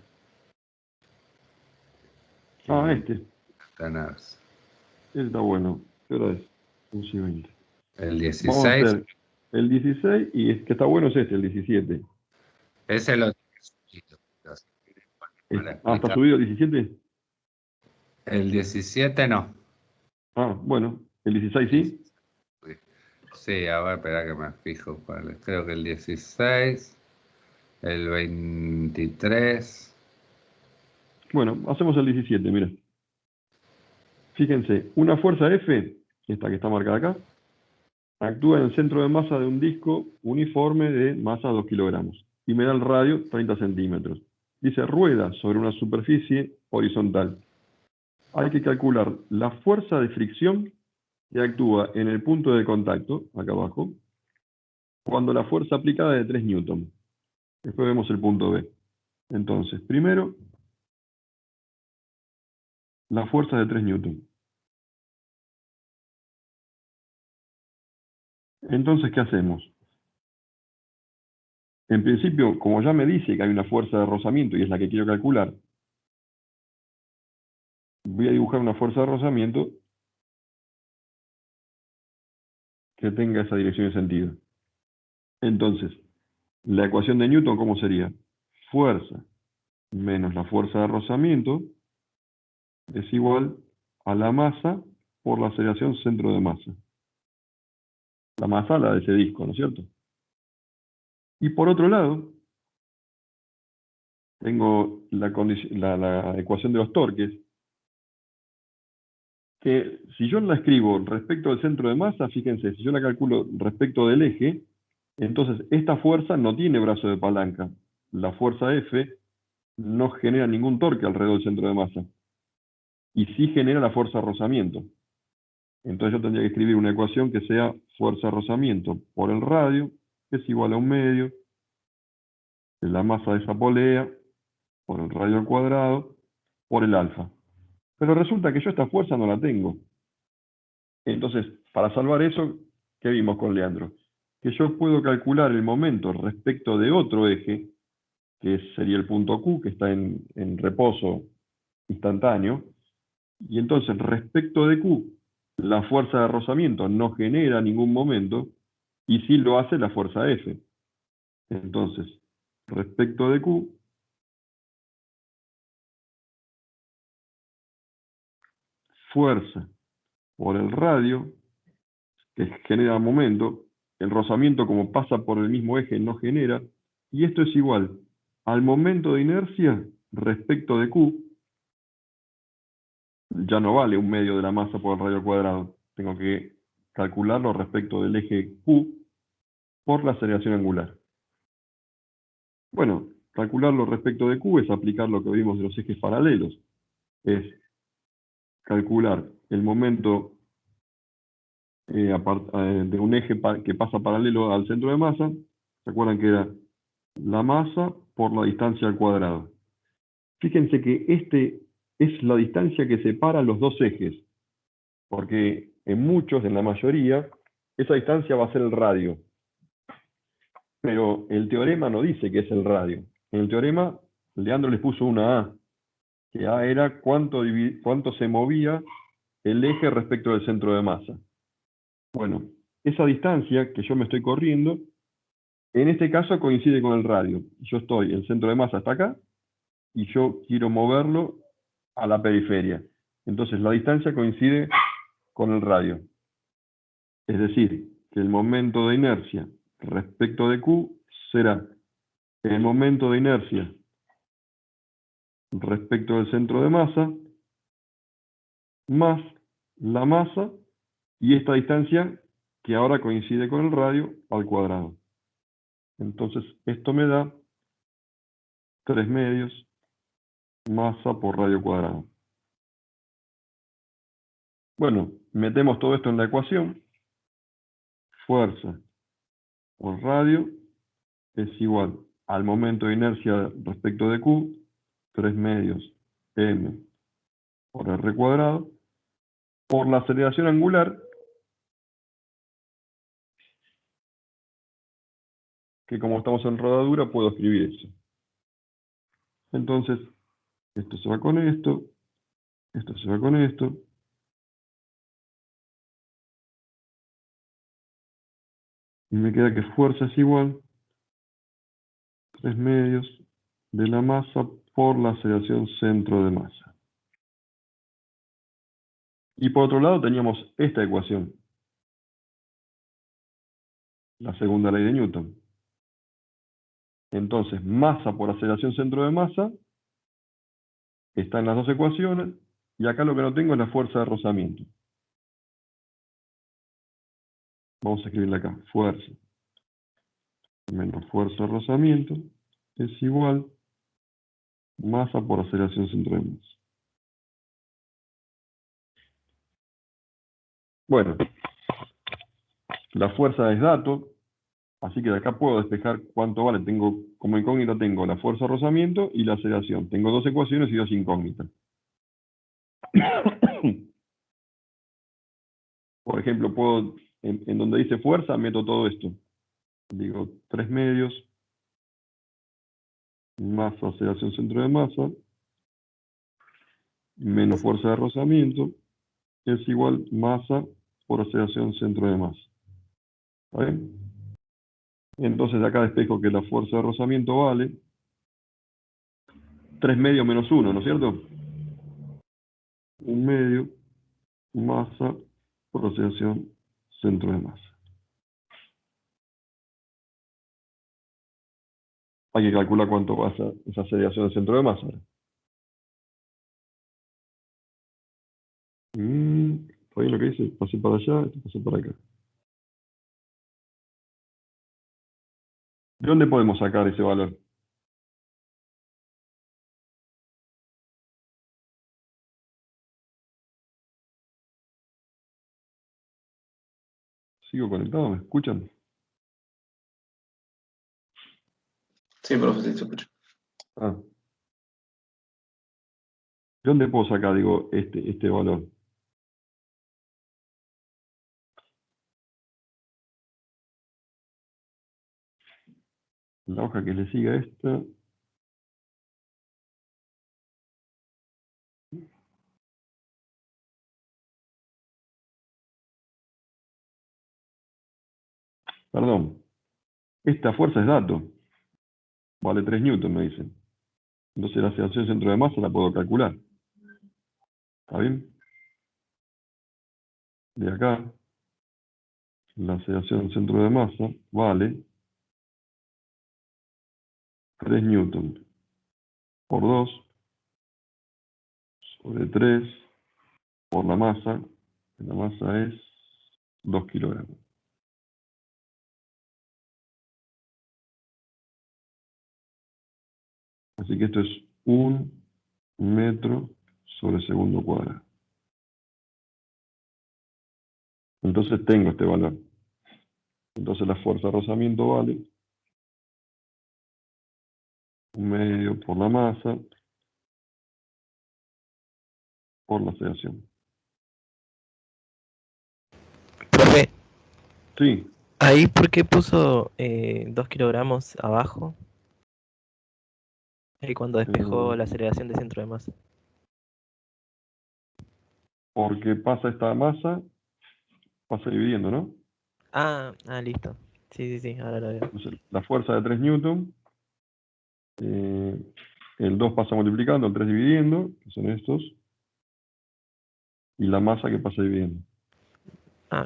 Ah, este Tenés está bueno. ¿Qué hora es? 11:20. el Vamos a 16. hacer el 16 y el que está bueno es este, el 17. Ese lo tengo subido, para ¿Está explicar. subido el 17? El 17 no. Bueno, el 16 sí. Sí, a ver, espera que me fijo cuál es. Creo que el 16, el 23. Bueno, hacemos el 17, mira. Fíjense, una fuerza F, esta que está marcada acá, actúa en el centro de masa de un disco uniforme de masa 2 kilogramos y me da el radio 30 centímetros. Dice, rueda sobre una superficie horizontal. Hay que calcular la fuerza de fricción que actúa en el punto de contacto, acá abajo, cuando la fuerza aplicada es de 3 newton. Después vemos el punto B. Entonces, primero, la fuerza de 3 newton. Entonces, ¿qué hacemos? En principio, como ya me dice que hay una fuerza de rozamiento y es la que quiero calcular, voy a dibujar una fuerza de rozamiento que tenga esa dirección de sentido. Entonces, la ecuación de Newton, ¿cómo sería? Fuerza menos la fuerza de rozamiento es igual a la masa por la aceleración centro de masa. La masa, la de ese disco, ¿no es cierto? Y por otro lado, tengo la ecuación de los torques, que si yo la escribo respecto del centro de masa, fíjense, si yo la calculo respecto del eje, entonces esta fuerza no tiene brazo de palanca. La fuerza F no genera ningún torque alrededor del centro de masa. Y sí genera la fuerza de rozamiento. Entonces yo tendría que escribir una ecuación que sea fuerza de rozamiento por el radio, que es igual a 1/2 de la masa de esa polea por el radio al cuadrado por el alfa. Pero resulta que yo esta fuerza no la tengo. Entonces, para salvar eso, ¿qué vimos con Leandro? Que yo puedo calcular el momento respecto de otro eje, que sería el punto Q, que está en reposo instantáneo, y entonces respecto de Q, la fuerza de rozamiento no genera ningún momento, y sí lo hace la fuerza F. Entonces, respecto de Q, fuerza por el radio, que genera momento, el rozamiento como pasa por el mismo eje no genera, y esto es igual al momento de inercia respecto de Q, ya no vale 1/2 de la masa por el radio al cuadrado, tengo que calcularlo respecto del eje Q por la aceleración angular. Bueno, calcularlo respecto de Q es aplicar lo que vimos de los ejes paralelos, es calcular el momento de un eje que pasa paralelo al centro de masa. ¿Se acuerdan que era la masa por la distancia al cuadrado? Fíjense que este es la distancia que separa los dos ejes, porque en la mayoría, esa distancia va a ser el radio. Pero el teorema no dice que es el radio. En el teorema, Leandro les puso una A, que A era cuánto se movía el eje respecto del centro de masa. Bueno, esa distancia que yo me estoy corriendo, en este caso coincide con el radio. El centro de masa está acá, y yo quiero moverlo a la periferia. Entonces la distancia coincide con el radio. Es decir, que el momento de inercia respecto de Q será el momento de inercia respecto del centro de masa más la masa y esta distancia que ahora coincide con el radio al cuadrado. Entonces esto me da 3/2 masa por radio cuadrado. Bueno, metemos todo esto en la ecuación. Fuerza por radio es igual al momento de inercia respecto de Q, 3/2 m por r cuadrado, por la aceleración angular, que como estamos en rodadura puedo escribir eso. Entonces, esto se va con esto se va con esto, y me queda que fuerza es igual 3/2 de la masa por la aceleración centro de masa. Y por otro lado teníamos esta ecuación, la segunda ley de Newton. Entonces, masa por aceleración centro de masa está en las dos ecuaciones, y acá lo que no tengo es la fuerza de rozamiento. Vamos a escribirla acá, fuerza menos fuerza de rozamiento es igual masa por aceleración centro de masa. Bueno, la fuerza es dato, así que de acá puedo despejar cuánto vale. Como incógnita tengo la fuerza de rozamiento y la aceleración. Tengo dos ecuaciones y dos incógnitas. Por ejemplo, en donde dice fuerza, meto todo esto. Digo 3/2 más aceleración centro de masa menos fuerza de rozamiento es igual masa por aceleración centro de masa. ¿Está bien? Entonces acá despejo que la fuerza de rozamiento vale 3/2 menos 1, ¿no es cierto? 1/2 masa por aceleración centro de masa. Hay que calcular cuánto pasa esa aceleración del centro de masa. ¿Está bien lo que dice? Pasé para allá, esto pasé para acá. ¿De dónde podemos sacar ese valor? ¿Sigo conectado? ¿Me escuchan? Sí, profe, sí, se escucha. Ah. ¿De dónde puedo sacar, digo, este valor? La hoja que le siga a esta. Perdón. Esta fuerza es dato. Vale 3 newton, me dicen. Entonces la aceleración centro de masa la puedo calcular. ¿Está bien? De acá, la aceleración centro de masa vale 3 newton por 2 sobre 3 por la masa. La masa es 2 kilogramos. Así que esto es 1 metro sobre segundo cuadrado. Entonces tengo este valor. Entonces la fuerza de rozamiento vale 1/2 por la masa por la aceleración. Profe, Sí, ¿ahí por qué puso 2 kilogramos abajo? Ahí cuando despejó la aceleración de centro de masa. porque pasa esta masa, pasa dividiendo, ¿no? Listo. Sí, ahora lo veo. Entonces, la fuerza de 3 newton, el 2 pasa multiplicando, el 3 dividiendo, que son estos, y la masa que pasa dividiendo.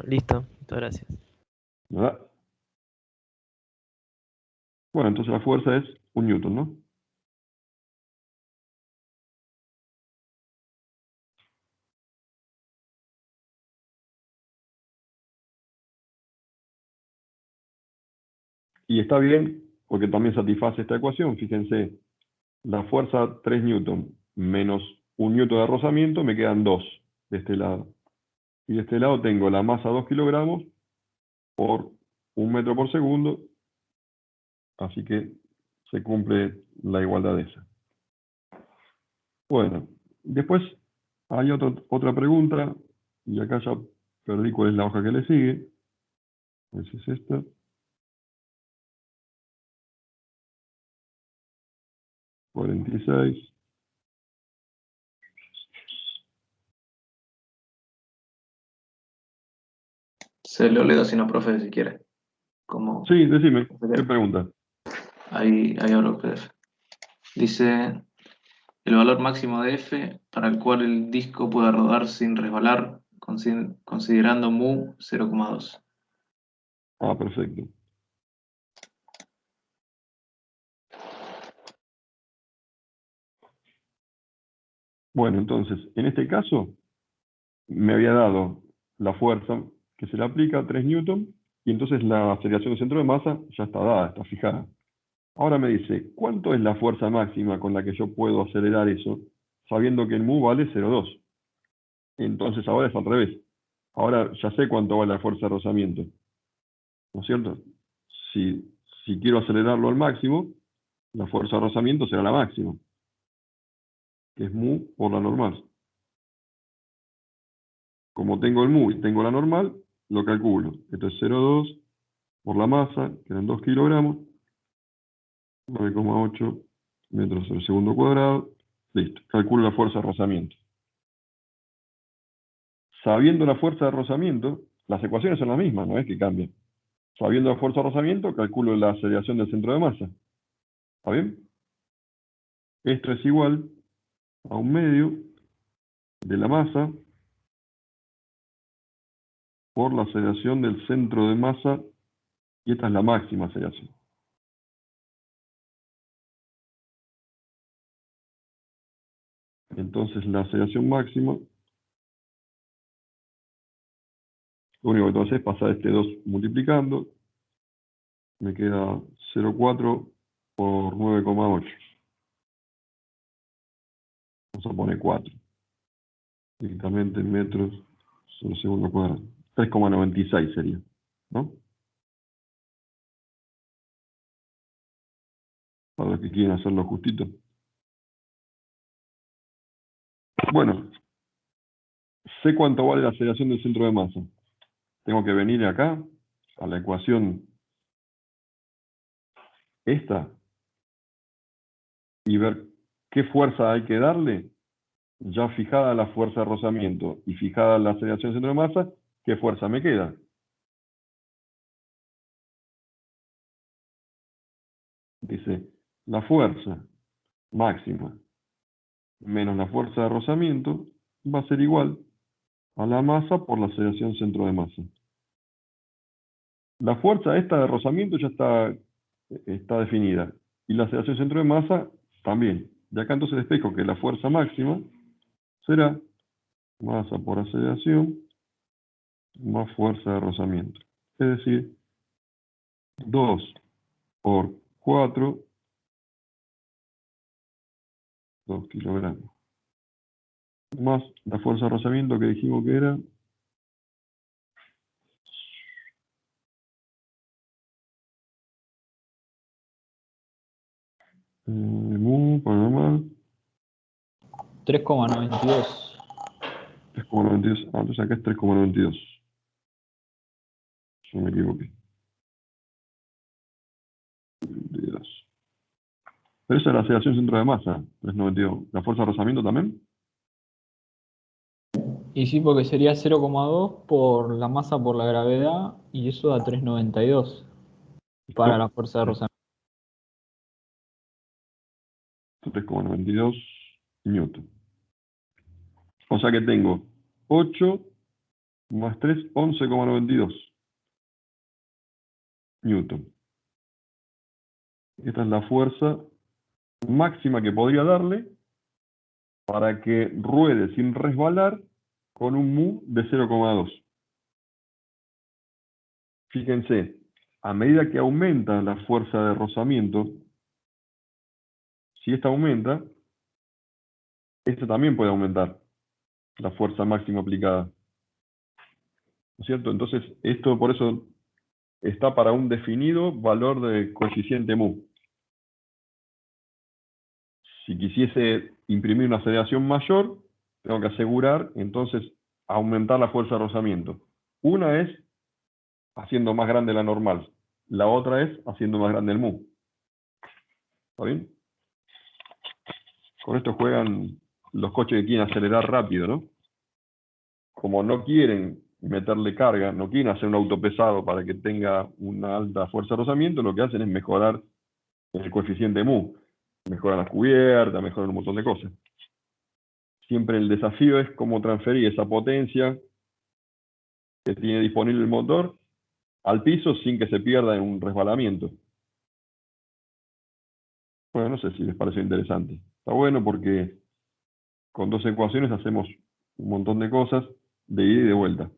Listo. Muchas gracias. ¿Verdad? Bueno, entonces la fuerza es 1 newton, ¿no? Y está bien, porque también satisface esta ecuación. Fíjense, la fuerza 3 newton menos 1 newton de rozamiento, me quedan 2 de este lado. Y de este lado tengo la masa 2 kilogramos por 1 metro por segundo, así que se cumple la igualdad esa. Bueno, después hay otra pregunta, y acá ya perdí cuál es la hoja que le sigue. A ver si es esta. $46. Se lo leo si no, profe, si quiere. Como Sí, decime, ¿qué pregunta? ahí abro el PDF. Dice, el valor máximo de F para el cual el disco puede rodar sin resbalar, considerando mu 0,2. Ah, perfecto. Bueno, entonces, en este caso, me había dado la fuerza que se le aplica, 3 newton, y entonces la aceleración del centro de masa ya está dada, está fijada. Ahora me dice, ¿cuánto es la fuerza máxima con la que yo puedo acelerar eso, sabiendo que el mu vale 0,2? Entonces ahora es al revés. Ahora ya sé cuánto vale la fuerza de rozamiento, ¿no es cierto? Si quiero acelerarlo al máximo, la fuerza de rozamiento será la máxima, que es mu por la normal. Como tengo el mu y tengo la normal, lo calculo. Esto es 0,2 por la masa, que eran 2 kilogramos, 9,8 metros sobre segundo cuadrado. Listo, calculo la fuerza de rozamiento. Sabiendo la fuerza de rozamiento, las ecuaciones son las mismas, no es que cambian. Sabiendo la fuerza de rozamiento, calculo la aceleración del centro de masa. ¿Está bien? Esto es igual a 1/2 de la masa por la aceleración del centro de masa, y esta es la máxima aceleración. Entonces la aceleración máxima Lo único que tengo que hacer es pasar este 2 multiplicando. Me queda 0,4 por 9,8. Vamos a poner 4. Directamente en metros sobre segundo cuadrado. 3,96 sería, ¿no? Para los que quieren hacerlo justito. Bueno, sé cuánto vale la aceleración del centro de masa. Tengo que venir acá, a la ecuación esta, y ver qué fuerza hay que darle, ya fijada la fuerza de rozamiento y fijada la aceleración del centro de masa, ¿qué fuerza me queda? Dice, la fuerza máxima menos la fuerza de rozamiento va a ser igual a la masa por la aceleración centro de masa. La fuerza esta de rozamiento ya está definida, y la aceleración centro de masa también. De acá entonces despejo que la fuerza máxima será masa por aceleración más fuerza de rozamiento. Es decir, 2 por 4, 2 kilogramos. Más la fuerza de rozamiento que dijimos que era 3,92. 3,92. Ah, entonces acá es 3,92. Yo me equivoqué. 92. Pero esa es la aceleración centro de masa, 3,92. ¿La fuerza de rozamiento también? Y sí, porque sería 0,2 por la masa por la gravedad, y eso da 3,92 para la fuerza de rozamiento. 3,92 newton. O sea que tengo 8 más 3, 11,92 newton. Esta es la fuerza máxima que podría darle para que ruede sin resbalar con un mu de 0,2. Fíjense, a medida que aumenta la fuerza de rozamiento, si esta aumenta, esta también puede aumentar, la fuerza máxima aplicada. ¿No es cierto? Entonces, esto por eso está para un definido valor de coeficiente mu. Si quisiese imprimir una aceleración mayor, tengo que asegurar, entonces, aumentar la fuerza de rozamiento. Una es haciendo más grande la normal. La otra es haciendo más grande el mu. ¿Está bien? Con esto juegan los coches que quieren acelerar rápido, ¿no? Como no quieren meterle carga, no quieren hacer un auto pesado para que tenga una alta fuerza de rozamiento, lo que hacen es mejorar el coeficiente mu. Mejoran las cubiertas, mejoran un montón de cosas. Siempre el desafío es cómo transferir esa potencia que tiene disponible el motor al piso sin que se pierda en un resbalamiento. Bueno, no sé si les parece interesante. Está bueno porque con dos ecuaciones hacemos un montón de cosas de ida y de vuelta.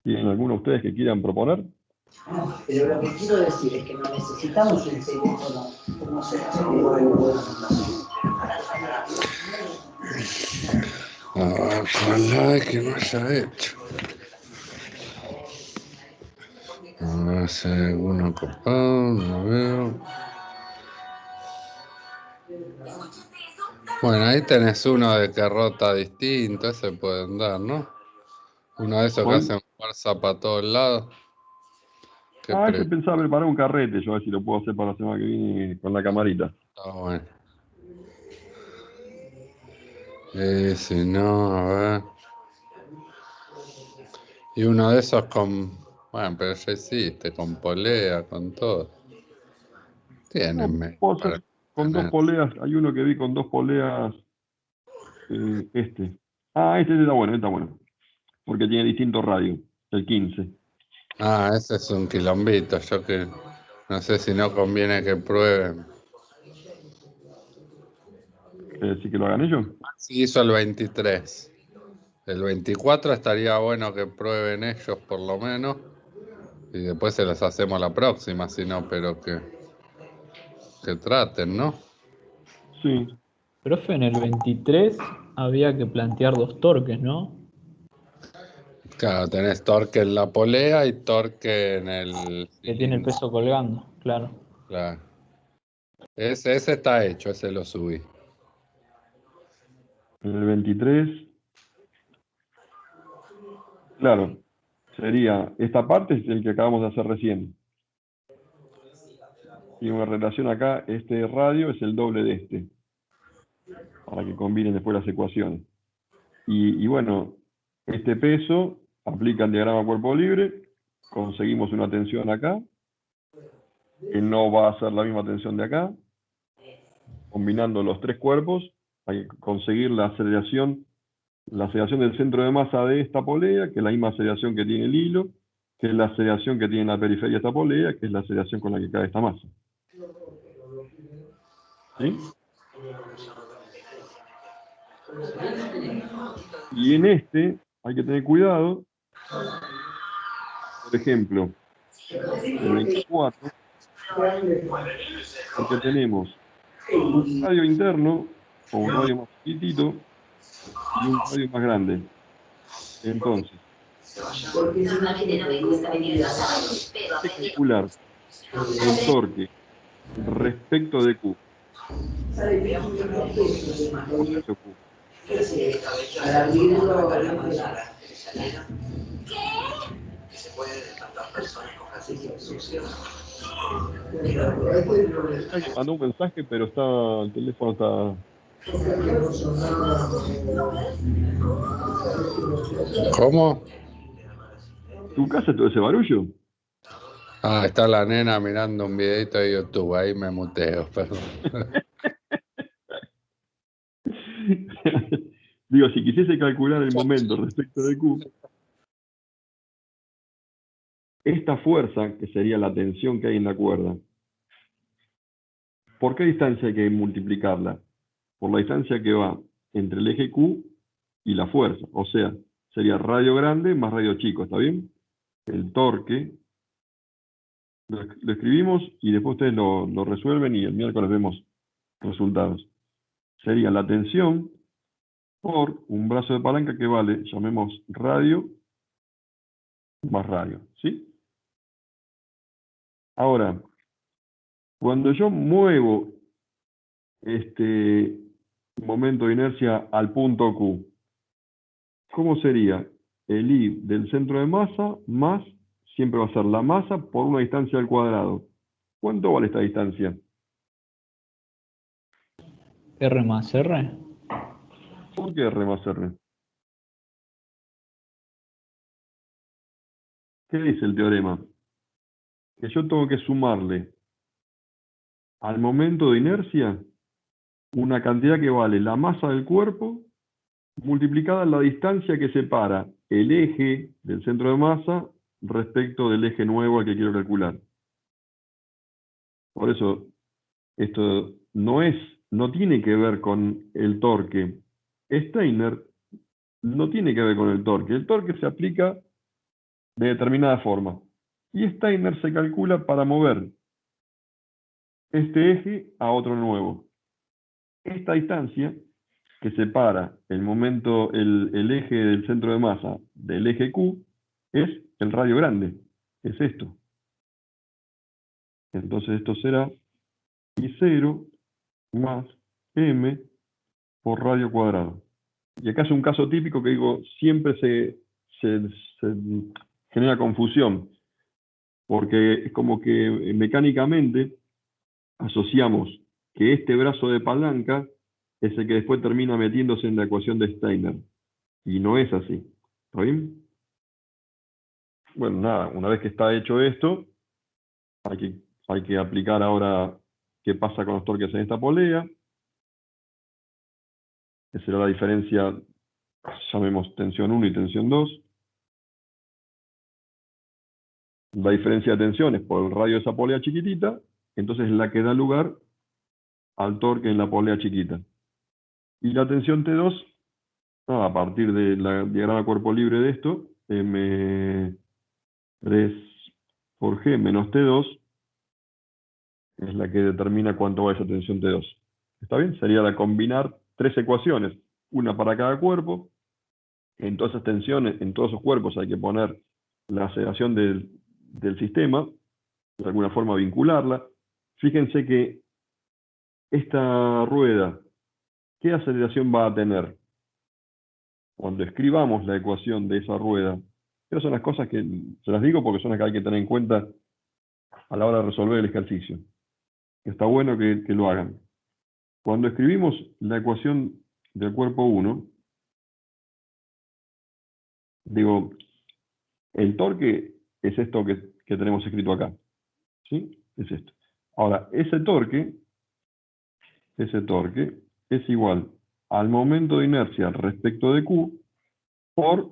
¿Tienen alguno de ustedes que quieran proponer? Pero lo que quiero decir es que no necesitamos el teléfono como se hace. Ojalá que no haya hecho. No sé, alguno copado, no veo. Bueno, ahí tenés uno de que rota distinto, ese pueden dar, ¿no? Uno de esos que hacen fuerza para todos lados. Este pensaba preparar un carrete, yo a ver si lo puedo hacer para la semana que viene con la camarita. Está bueno. Si no, a ver. Y uno de esos con... Bueno, pero ya hiciste, con polea, con todo. Tienen puedo hacer con dos poleas, hay uno que vi con dos poleas, este está bueno, porque tiene distinto radio, el 15. Ah, ese es un quilombito, yo que no sé si no conviene que prueben. ¿Sí que lo hagan ellos? Sí, hizo el 23. El 24 estaría bueno que prueben ellos por lo menos. Y después se las hacemos la próxima, si no, pero que traten, ¿no? Sí. Profe, en el 23 había que plantear 2 torques, ¿no? Claro, tenés torque en la polea y torque en el Que tiene el cilindro. peso colgando, claro. Claro. Ese está hecho, ese lo subí. En el 23, claro, sería, esta parte es el que acabamos de hacer recién. Tiene una relación acá, este radio es el doble de este, para que combinen después las ecuaciones. Y bueno, este peso aplica el diagrama cuerpo libre, conseguimos una tensión acá, que no va a ser la misma tensión de acá. Combinando los tres cuerpos, hay que conseguir la aceleración del centro de masa de esta polea, que es la misma aceleración que tiene el hilo, que es la aceleración que tiene la periferia de esta polea, que es la aceleración con la que cae esta masa. ¿Sí? Y en este hay que tener cuidado. Por ejemplo, el 24, porque tenemos un radio interno, o un radio más chiquitito, y un radio más grande. Entonces, hay que calcular el torque respecto de Q. Respecto a Q. Alguien mandó un mensaje, pero el teléfono está... ¿Cómo? ¿Tu casa todo ese barullo? Ah, está la nena mirando un videito de YouTube, ahí me muteo, perdón. Digo, si quisiese calcular el momento respecto de Q, esta fuerza, que sería la tensión que hay en la cuerda, ¿por qué distancia hay que multiplicarla? Por la distancia que va entre el eje Q y la fuerza. O sea, sería radio grande más radio chico, ¿está bien? El torque, lo escribimos y después ustedes lo resuelven y el miércoles vemos resultados. Sería la tensión por un brazo de palanca que vale, llamemos radio más radio, ¿sí? Ahora, cuando yo muevo este momento de inercia al punto Q, ¿cómo sería? El I del centro de masa más, siempre va a ser la masa por una distancia al cuadrado. ¿Cuánto vale esta distancia? R más R. ¿Por qué R más R? ¿Qué dice el teorema? Que yo tengo que sumarle al momento de inercia una cantidad que vale la masa del cuerpo multiplicada en la distancia que separa el eje del centro de masa respecto del eje nuevo al que quiero calcular. Por eso, esto no tiene que ver con el torque. Steiner no tiene que ver con el torque. El torque se aplica de determinada forma. Y Steiner se calcula para mover este eje a otro nuevo. Esta distancia que separa el eje del centro de masa del eje Q es el radio grande, es esto. Entonces esto será I0 más M por radio cuadrado. Y acá es un caso típico que digo, siempre se genera confusión, porque es como que mecánicamente asociamos que este brazo de palanca es el que después termina metiéndose en la ecuación de Steiner. Y no es así. ¿Está bien? Bueno, nada, una vez que está hecho esto, hay que aplicar ahora qué pasa con los torques en esta polea. Que será la diferencia, llamemos tensión 1 y tensión 2. La diferencia de tensiones por el radio de esa polea chiquitita, entonces es la que da lugar al torque en la polea chiquita. Y la tensión T2 a partir de la diagrama cuerpo libre de esto, M3 por G menos T2 es la que determina cuánto va esa tensión T2. ¿Está bien? Sería la combinar tres ecuaciones, una para cada cuerpo. En todas esas tensiones, en todos esos cuerpos hay que poner la aceleración del sistema, de alguna forma vincularla. Fíjense que esta rueda, ¿qué aceleración va a tener? Cuando escribamos la ecuación de esa rueda, esas son las cosas que se las digo porque son las que hay que tener en cuenta a la hora de resolver el ejercicio. Está bueno que lo hagan. Cuando escribimos la ecuación del cuerpo 1, digo, el torque es esto que tenemos escrito acá. ¿Sí? Es esto. Ahora, ese torque es igual al momento de inercia respecto de Q por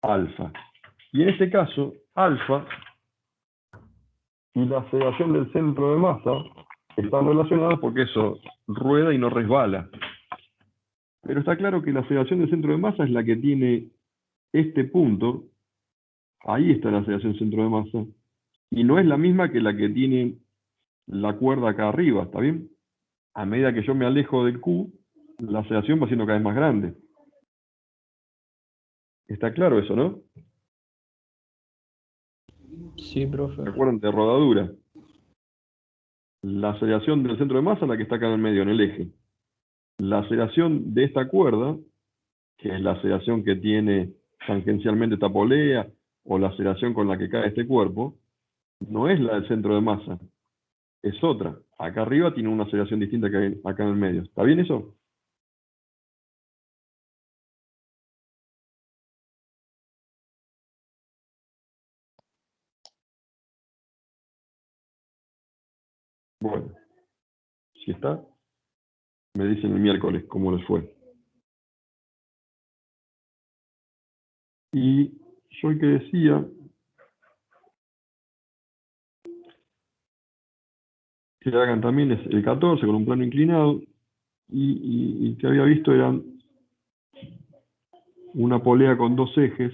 alfa. Y en este caso, alfa y la aceleración del centro de masa están relacionadas porque eso rueda y no resbala. Pero está claro que la aceleración del centro de masa es la que tiene este punto. Ahí está la aceleración del centro de masa. Y no es la misma que la que tiene la cuerda acá arriba, ¿está bien? A medida que yo me alejo del Q, la aceleración va siendo cada vez más grande. Está claro eso, ¿no? Sí, profe. ¿Se acuerdan de rodadura? La aceleración del centro de masa es la que está acá en el medio, en el eje. La aceleración de esta cuerda, que es la aceleración que tiene tangencialmente esta polea, o la aceleración con la que cae este cuerpo, no es la del centro de masa, es otra. Acá arriba tiene una aceleración distinta que acá en el medio. ¿Está bien eso? Bueno, si está, me dicen el miércoles cómo les fue. Y yo el que decía que hagan también es el 14 con un plano inclinado, y que había visto eran una polea con dos ejes,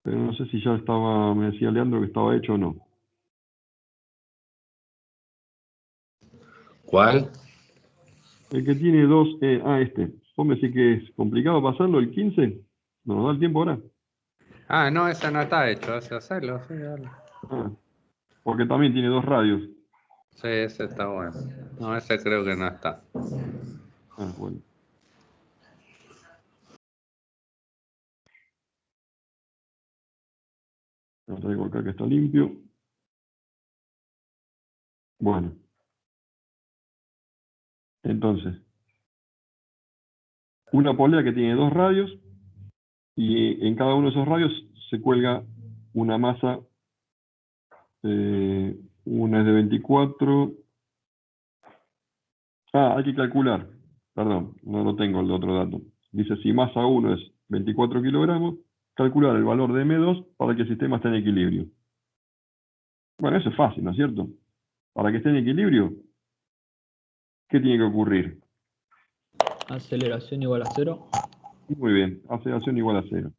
pero no sé si ya estaba, me decía Leandro que estaba hecho o no. ¿Cuál? El que tiene dos, este. ¿Vos me decís que es complicado pasarlo, el 15? ¿No nos da el tiempo ahora? Ah, no, ese no está hecho, ese hacerlo, sí, dale. Ah, porque también tiene dos radios. Sí, ese está bueno. No, ese creo que no está. Ah, bueno. Lo traigo acá que está limpio. Bueno. Entonces, una polea que tiene dos radios, y en cada uno de esos radios se cuelga una masa, una es de 24. Hay que calcular, perdón, no lo tengo el otro dato. Dice, si masa 1 es 24 kilogramos, calcular el valor de M2 para que el sistema esté en equilibrio. Bueno, eso es fácil, ¿no es cierto? Para que esté en equilibrio, ¿qué tiene que ocurrir? Aceleración igual a 0. Muy bien, aceleración igual a 0.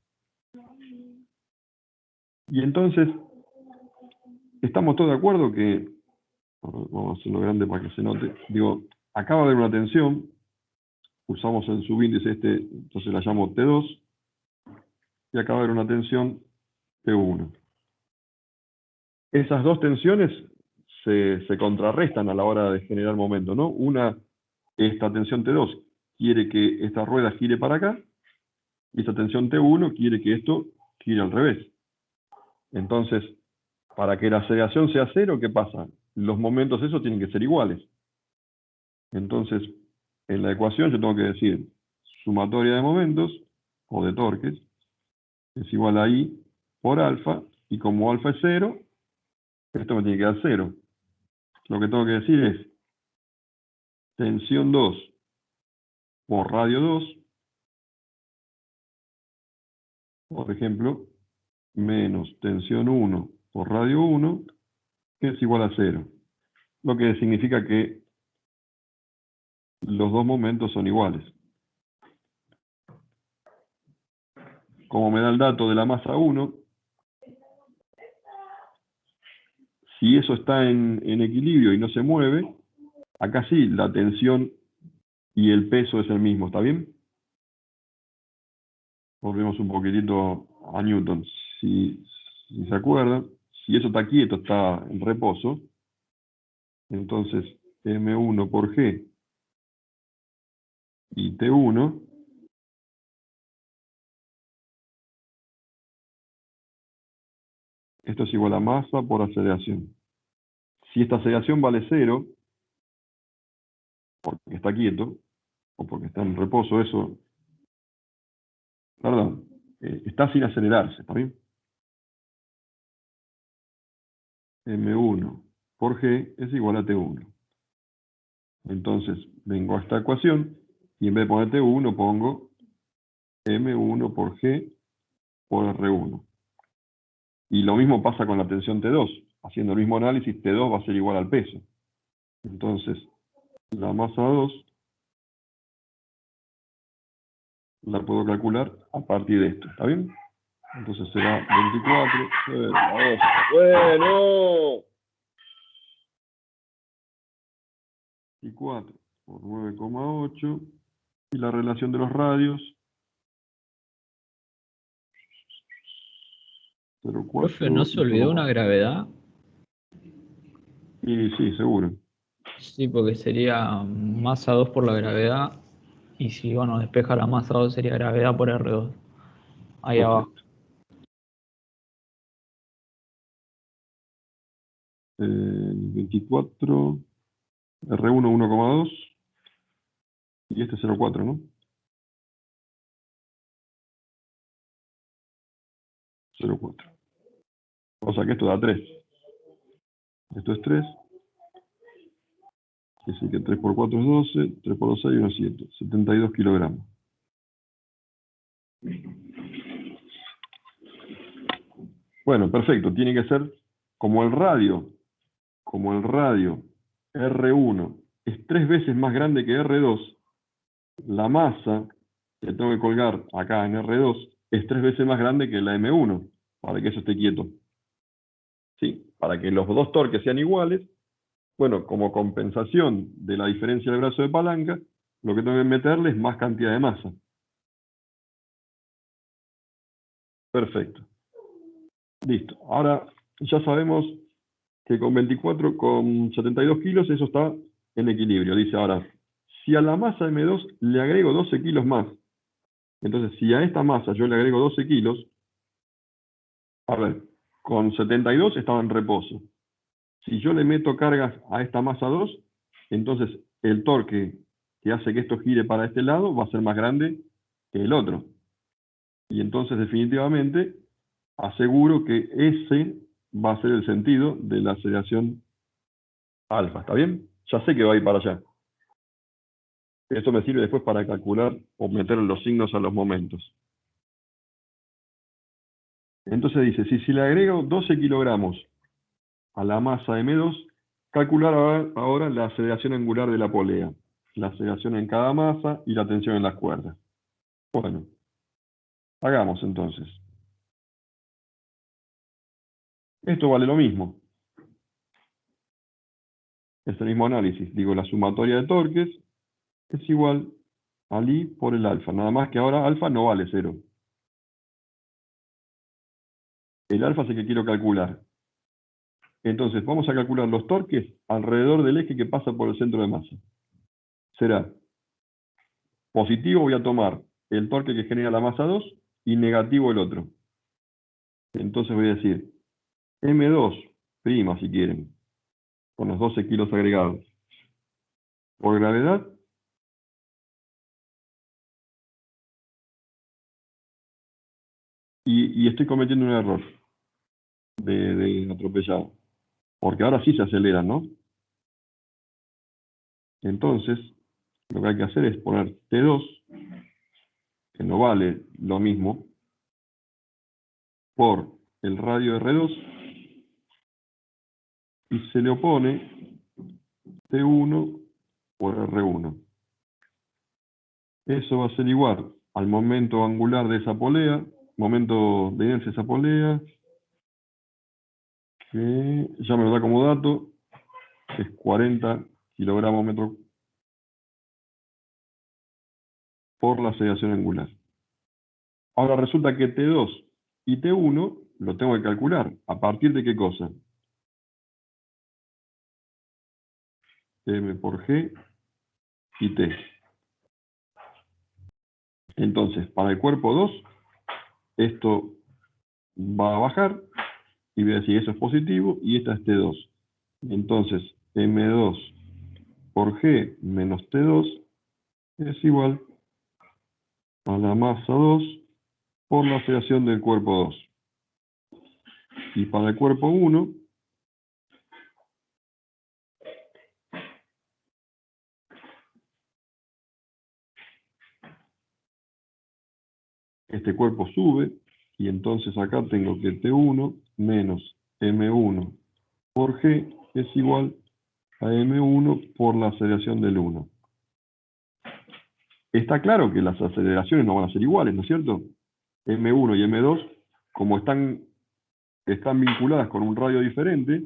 Y entonces, ¿estamos todos de acuerdo que, vamos a hacerlo grande para que se note, digo, acaba de haber una tensión, usamos el subíndice este, entonces la llamo T2, y acaba de haber una tensión T1. Esas dos tensiones se contrarrestan a la hora de generar momento, ¿no? Una, esta tensión T2 quiere que esta rueda gire para acá, y esta tensión T1 quiere que esto gire al revés. Entonces, para que la aceleración sea cero, ¿qué pasa? Los momentos esos tienen que ser iguales. Entonces, en la ecuación yo tengo que decir sumatoria de momentos, o de torques, es igual a I por alfa, y como alfa es 0, esto me tiene que dar 0. Lo que tengo que decir es tensión 2 por radio 2, por ejemplo, menos tensión 1 por radio 1, que es igual a 0. Lo que significa que los dos momentos son iguales. Como me da el dato de la masa 1, si eso está en equilibrio y no se mueve, acá sí, la tensión y el peso es el mismo, ¿está bien? Volvemos un poquitito a Newton. Si se acuerdan, si eso está quieto, está en reposo, entonces M1 por G y T1 esto es igual a masa por aceleración. Si esta aceleración vale 0, porque está quieto, o porque está en reposo, eso, perdón, está sin acelerarse, ¿está bien? M1 por G es igual a T1. Entonces, vengo a esta ecuación, y en vez de poner T1, pongo M1 por G por R1. Y lo mismo pasa con la tensión T2. Haciendo el mismo análisis, T2 va a ser igual al peso. Entonces, la masa 2 la puedo calcular a partir de esto, ¿está bien? Entonces será 24. Bueno. 24 por 9,8. Y la relación de los radios. 0,4. Profe, ¿no se olvidó una gravedad? Y sí, seguro. Sí, porque sería masa 2 por la gravedad. Y si bueno, despeja la masa 2 sería gravedad por R2. Ahí abajo. Perfecto. 24, R1 1,2 y este 0,4, ¿no? 0,4. O sea que esto da 3. Esto es 3. Así que 3 por 4 es 12, 3 por 2 es 6, 1 es 7. 72 kilogramos. Bueno, perfecto. Tiene que ser como el radio R1 es 3 veces más grande que R2, la masa que tengo que colgar acá en R2 es 3 veces más grande que la M1, para que eso esté quieto. ¿Sí? Para que los dos torques sean iguales, bueno, como compensación de la diferencia del brazo de palanca, lo que tengo que meterle es más cantidad de masa. Perfecto. Listo. Ahora ya sabemos que con 72 kilos eso está en equilibrio. Dice ahora, si a la masa M2 le agrego 12 kilos más, entonces si a esta masa yo le agrego 12 kilos, a ver, con 72 estaba en reposo. Si yo le meto cargas a esta masa 2, entonces el torque que hace que esto gire para este lado va a ser más grande que el otro. Y entonces definitivamente aseguro que ese va a ser el sentido de la aceleración alfa, ¿está bien? Ya sé que va a ir para allá. Esto me sirve después para calcular o meter los signos a los momentos. Entonces dice, si le agrego 12 kilogramos a la masa M2, calcular ahora la aceleración angular de la polea, la aceleración en cada masa y la tensión en las cuerdas. Bueno, hagamos entonces. Esto vale lo mismo. Es el mismo análisis. Digo, la sumatoria de torques es igual al I por el alfa. Nada más que ahora alfa no vale 0. El alfa es el que quiero calcular. Entonces, vamos a calcular los torques alrededor del eje que pasa por el centro de masa. Será positivo, voy a tomar el torque que genera la masa 2 y negativo el otro. Entonces voy a decir M2', si quieren, con los 12 kilos agregados, por gravedad, y estoy cometiendo un error de atropellado, porque ahora sí se aceleran, ¿no? Entonces, lo que hay que hacer es poner T2, que no vale lo mismo, por el radio R2, y se le opone T1 por R1. eso va a ser igual al momento angular de esa polea, momento de inercia de esa polea, que ya me lo da como dato, que es 40 kilogramos metro por la aceleración angular. Ahora resulta que T2 y T1 lo tengo que calcular. ¿A partir de qué cosa? M por G y T. Entonces, para el cuerpo 2, esto va a bajar, y voy a decir eso es positivo, y esta es T2. Entonces, M2 por G menos T2 es igual a la masa 2 por la aceleración del cuerpo 2. Y para el cuerpo 1, este cuerpo sube, y entonces acá tengo que T1 menos M1 por G es igual a M1 por la aceleración del 1. Está claro que las aceleraciones no van a ser iguales, ¿no es cierto? M1 y M2, como están vinculadas con un radio diferente,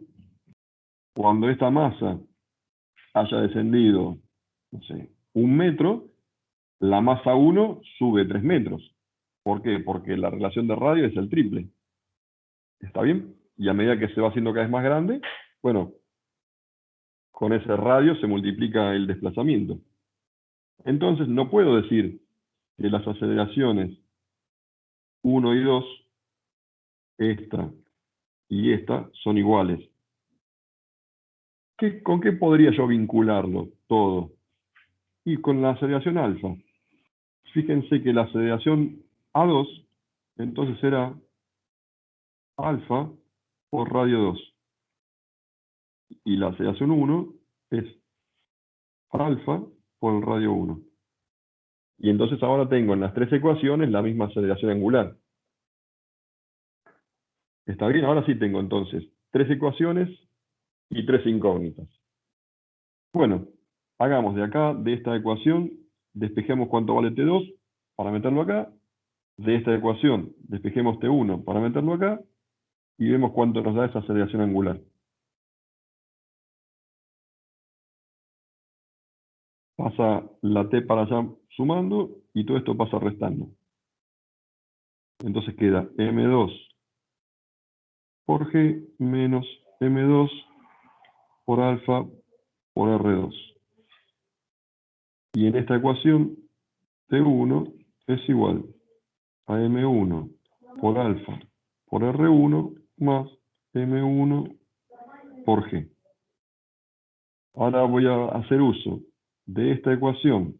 cuando esta masa haya descendido, no sé, 1 metro, la masa 1 sube 3 metros. ¿Por qué? Porque la relación de radio es el triple. ¿Está bien? Y a medida que se va haciendo cada vez más grande, bueno, con ese radio se multiplica el desplazamiento. Entonces no puedo decir que las aceleraciones 1 y 2, esta y esta, son iguales. ¿Con qué podría yo vincularlo todo? Y con la aceleración alfa. Fíjense que la aceleración A2, entonces será alfa por radio 2. Y la aceleración 1 es alfa por el radio 1. Y entonces ahora tengo en las tres ecuaciones la misma aceleración angular. ¿Está bien? Ahora sí tengo entonces 3 ecuaciones y 3 incógnitas. Bueno, hagamos de acá, de esta ecuación, despejemos cuánto vale T2 para meterlo acá. De esta ecuación, despejemos T1 para meterlo acá. Y vemos cuánto nos da esa aceleración angular. Pasa la T para allá sumando y todo esto pasa restando. Entonces queda M2 por G menos M2 por alfa por R2. Y en esta ecuación, T1 es igual a M1 por alfa por R1 más M1 por G. Ahora voy a hacer uso de esta ecuación,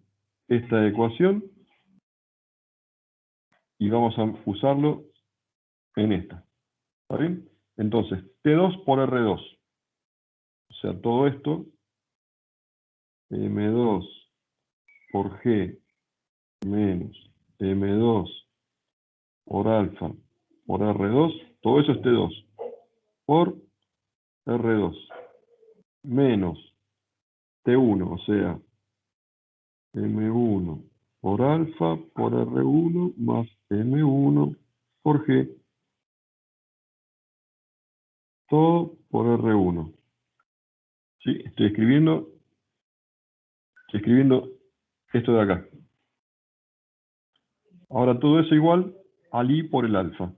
y vamos a usarlo en esta. ¿Está bien? Entonces, T2 por R2. O sea, todo esto, M2 por G menos M2 por alfa por R2, todo eso es T2 por R2 menos T1, o sea, M1 por alfa por R1 más M1 por G, todo por R1. ¿Sí? Estoy escribiendo esto de acá. Ahora todo eso igual al I por el alfa.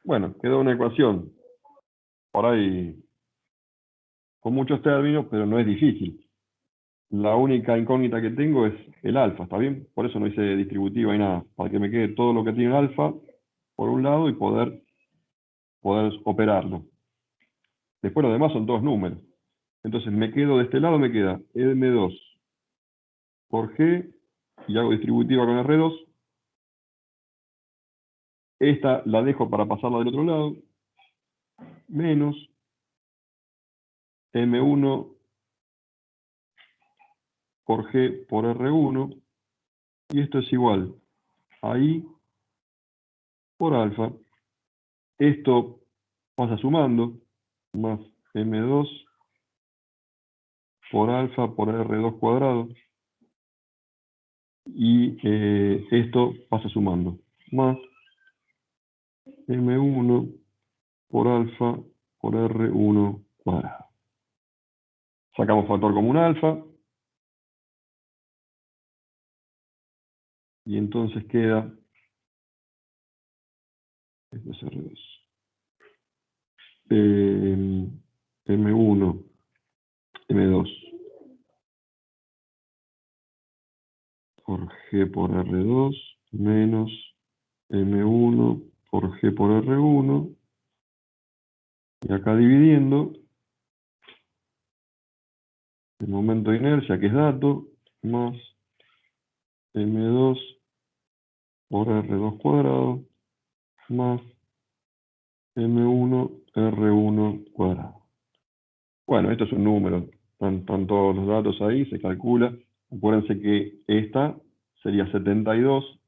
Bueno, quedó una ecuación por ahí con muchos términos, pero no es difícil. La única incógnita que tengo es el alfa, ¿está bien? Por eso no hice distributiva ni nada, para que me quede todo lo que tiene el alfa por un lado y poder operarlo. Después lo demás son todos números. Entonces me quedo de este lado, me queda M2 por G, y hago distributiva con R2. Esta la dejo para pasarla del otro lado, menos M1 por G por R1, y esto es igual a I por alfa. Esto pasa sumando, más M2 por alfa por R2 cuadrado. Y esto pasa sumando. Más M1 por alfa por R1 cuadrado. Sacamos factor común alfa. Y entonces queda, esto es R2, M1, M2 por G por R2 menos M1 por G por R1. Y acá dividiendo el momento de inercia, que es dato, más M2 por R2 cuadrado más M1 R1 cuadrado. Bueno, esto es un número, están todos los datos ahí, se calcula. Acuérdense que esta sería 72,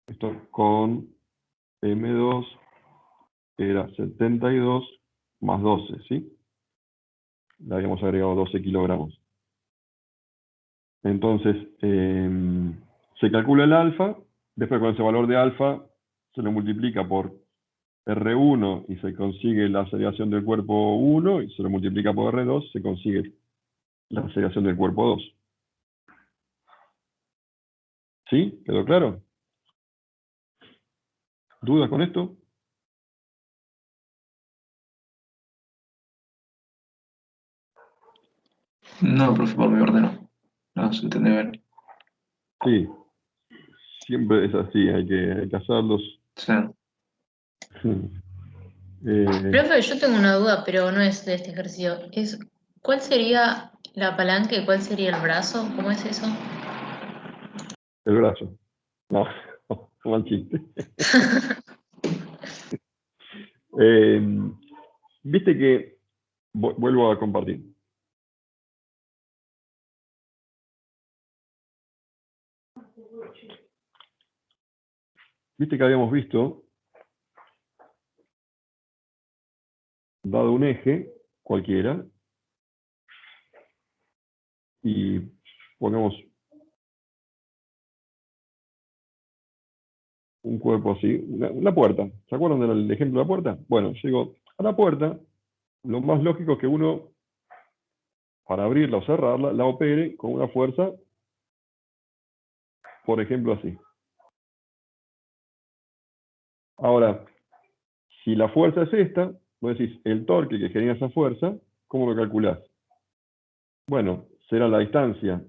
esto con M2 era 72 más 12, ¿sí? Le habíamos agregado 12 kilogramos. Entonces, se calcula el alfa, después con ese valor de alfa se lo multiplica por R1 y se consigue la aceleración del cuerpo 1, y se lo multiplica por R2, se consigue la aceleración del cuerpo 2. ¿Sí? ¿Quedó claro? ¿Dudas con esto? No, profe, por mi orden no. No se entiende bien. Sí. Siempre es así, hay que hacerlos. Sí. Profe, yo tengo una duda, pero no es de este ejercicio. ¿Cuál sería la palanca y cuál sería el brazo? ¿Cómo es eso? El brazo. No, mal chiste. Viste que, vuelvo a compartir. Viste que habíamos visto, dado un eje cualquiera, y ponemos un cuerpo así, una puerta. ¿Se acuerdan del ejemplo de la puerta? Bueno, llego a la puerta, lo más lógico es que uno, para abrirla o cerrarla, la opere con una fuerza, por ejemplo, así. Ahora, si la fuerza es esta, vos decís, el torque que genera esa fuerza, ¿cómo lo calculás? Bueno, será la distancia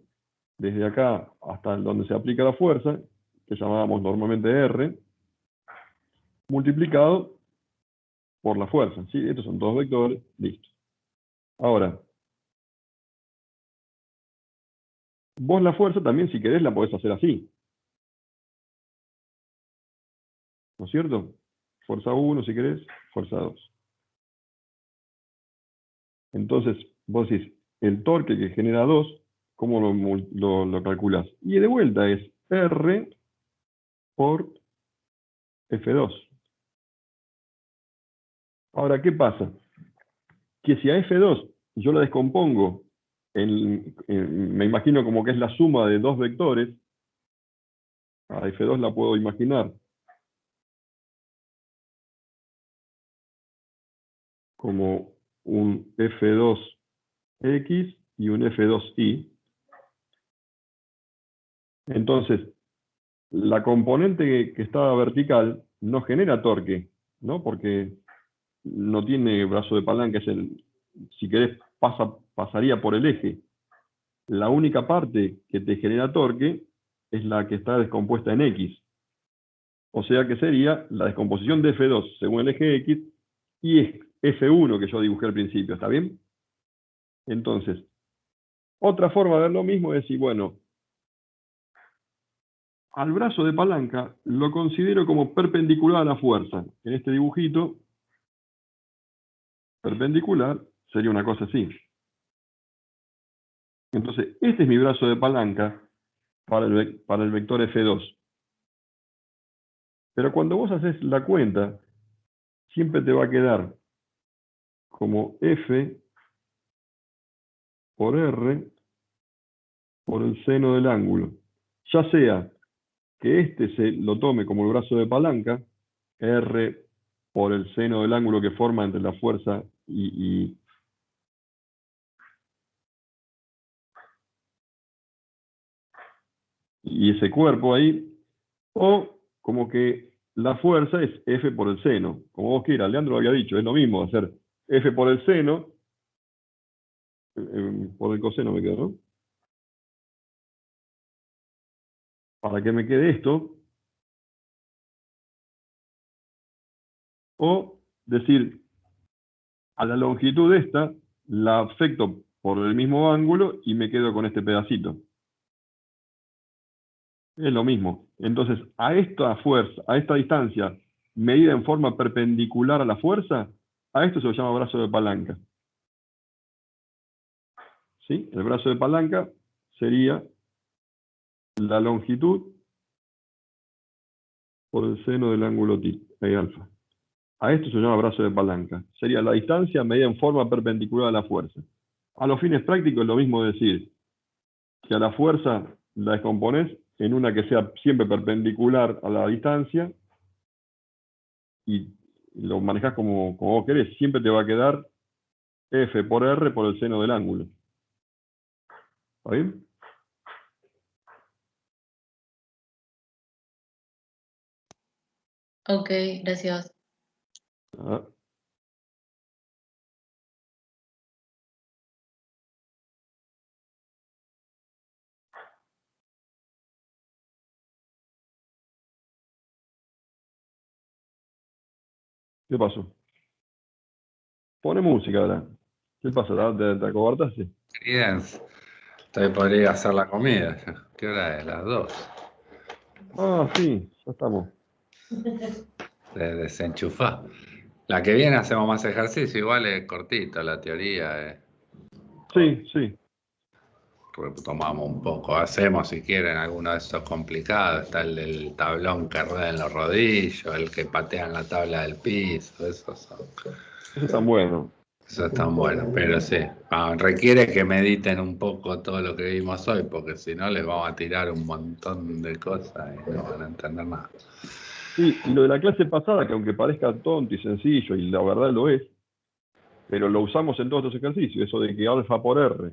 desde acá hasta donde se aplica la fuerza, que llamábamos normalmente R, multiplicado por la fuerza. ¿Sí? Estos son todos vectores, listo. Ahora, vos la fuerza también, si querés, la podés hacer así. ¿No es cierto? Fuerza 1, si querés, fuerza 2. Entonces, vos decís, el torque que genera 2, ¿cómo lo calculás? Y de vuelta es R por F2. Ahora, ¿qué pasa? Que si a F2 yo la descompongo, me imagino como que es la suma de dos vectores, a F2 la puedo imaginar como un F2X y un F2Y. Entonces, la componente que está vertical no genera torque, ¿no? Porque no tiene brazo de palanca, si querés, pasaría por el eje. La única parte que te genera torque es la que está descompuesta en X. O sea que sería la descomposición de F2 según el eje X y F1 que yo dibujé al principio, ¿está bien? Entonces, otra forma de ver lo mismo es decir, bueno, al brazo de palanca lo considero como perpendicular a la fuerza. En este dibujito, perpendicular sería una cosa así. Entonces, este es mi brazo de palanca para el vector F2. Pero cuando vos haces la cuenta, siempre te va a quedar como F por R por el seno del ángulo. Ya sea que este se lo tome como el brazo de palanca, R por el seno del ángulo que forma entre la fuerza y ese cuerpo ahí, o como que la fuerza es F por el seno, como vos quieras. Leandro lo había dicho, es lo mismo hacer F por el seno, por el coseno me quedo, ¿no? Para que me quede esto, o decir, a la longitud de esta, la afecto por el mismo ángulo y me quedo con este pedacito. Es lo mismo. Entonces, a esta fuerza, a esta distancia, medida en forma perpendicular a la fuerza, a esto se lo llama brazo de palanca. ¿Sí? El brazo de palanca sería la longitud por el seno del ángulo alfa. A esto se llama brazo de palanca. Sería la distancia medida en forma perpendicular a la fuerza. A los fines prácticos es lo mismo decir que a la fuerza la descomponés en una que sea siempre perpendicular a la distancia y lo manejás como vos querés. Siempre te va a quedar F por R por el seno del ángulo. ¿Está bien? Ok, gracias. Ah, ¿qué pasó? Pone música ahora. ¿Qué pasa? ¿Te acobardaste? Bien, estoy por ir a hacer la comida. ¿Qué hora es? Las 2. Ah, sí, ya estamos. De desenchufar. La que viene hacemos más ejercicio, igual es cortito la teoría. Sí, sí. Tomamos un poco, hacemos si quieren alguno de esos complicados. Está el del tablón que rueda en los rodillos, el que patea en la tabla del piso, esos Están buenos. están buenos, pero sí, requiere que mediten un poco todo lo que vimos hoy, porque si no les vamos a tirar un montón de cosas y no van a entender nada. Sí, y lo de la clase pasada, que aunque parezca tonto y sencillo, y la verdad lo es, pero lo usamos en todos estos ejercicios, eso de que alfa por R.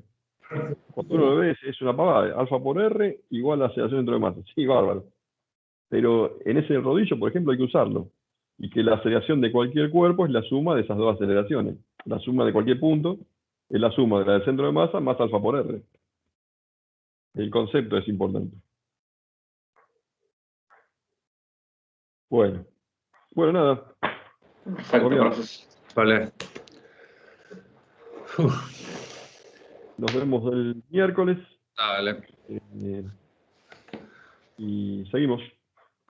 Cuando uno lo ve es una pavada, alfa por R igual a aceleración dentro de masa. Sí, bárbaro. Pero en ese rodillo, por ejemplo, hay que usarlo. Y que la aceleración de cualquier cuerpo es la suma de esas dos aceleraciones. La suma de cualquier punto es la suma de la del centro de masa más alfa por R. El concepto es importante. Bueno. Bueno, nada. Perfecto, Comió. profesor. Vale. Nos vemos el miércoles Dale. y seguimos.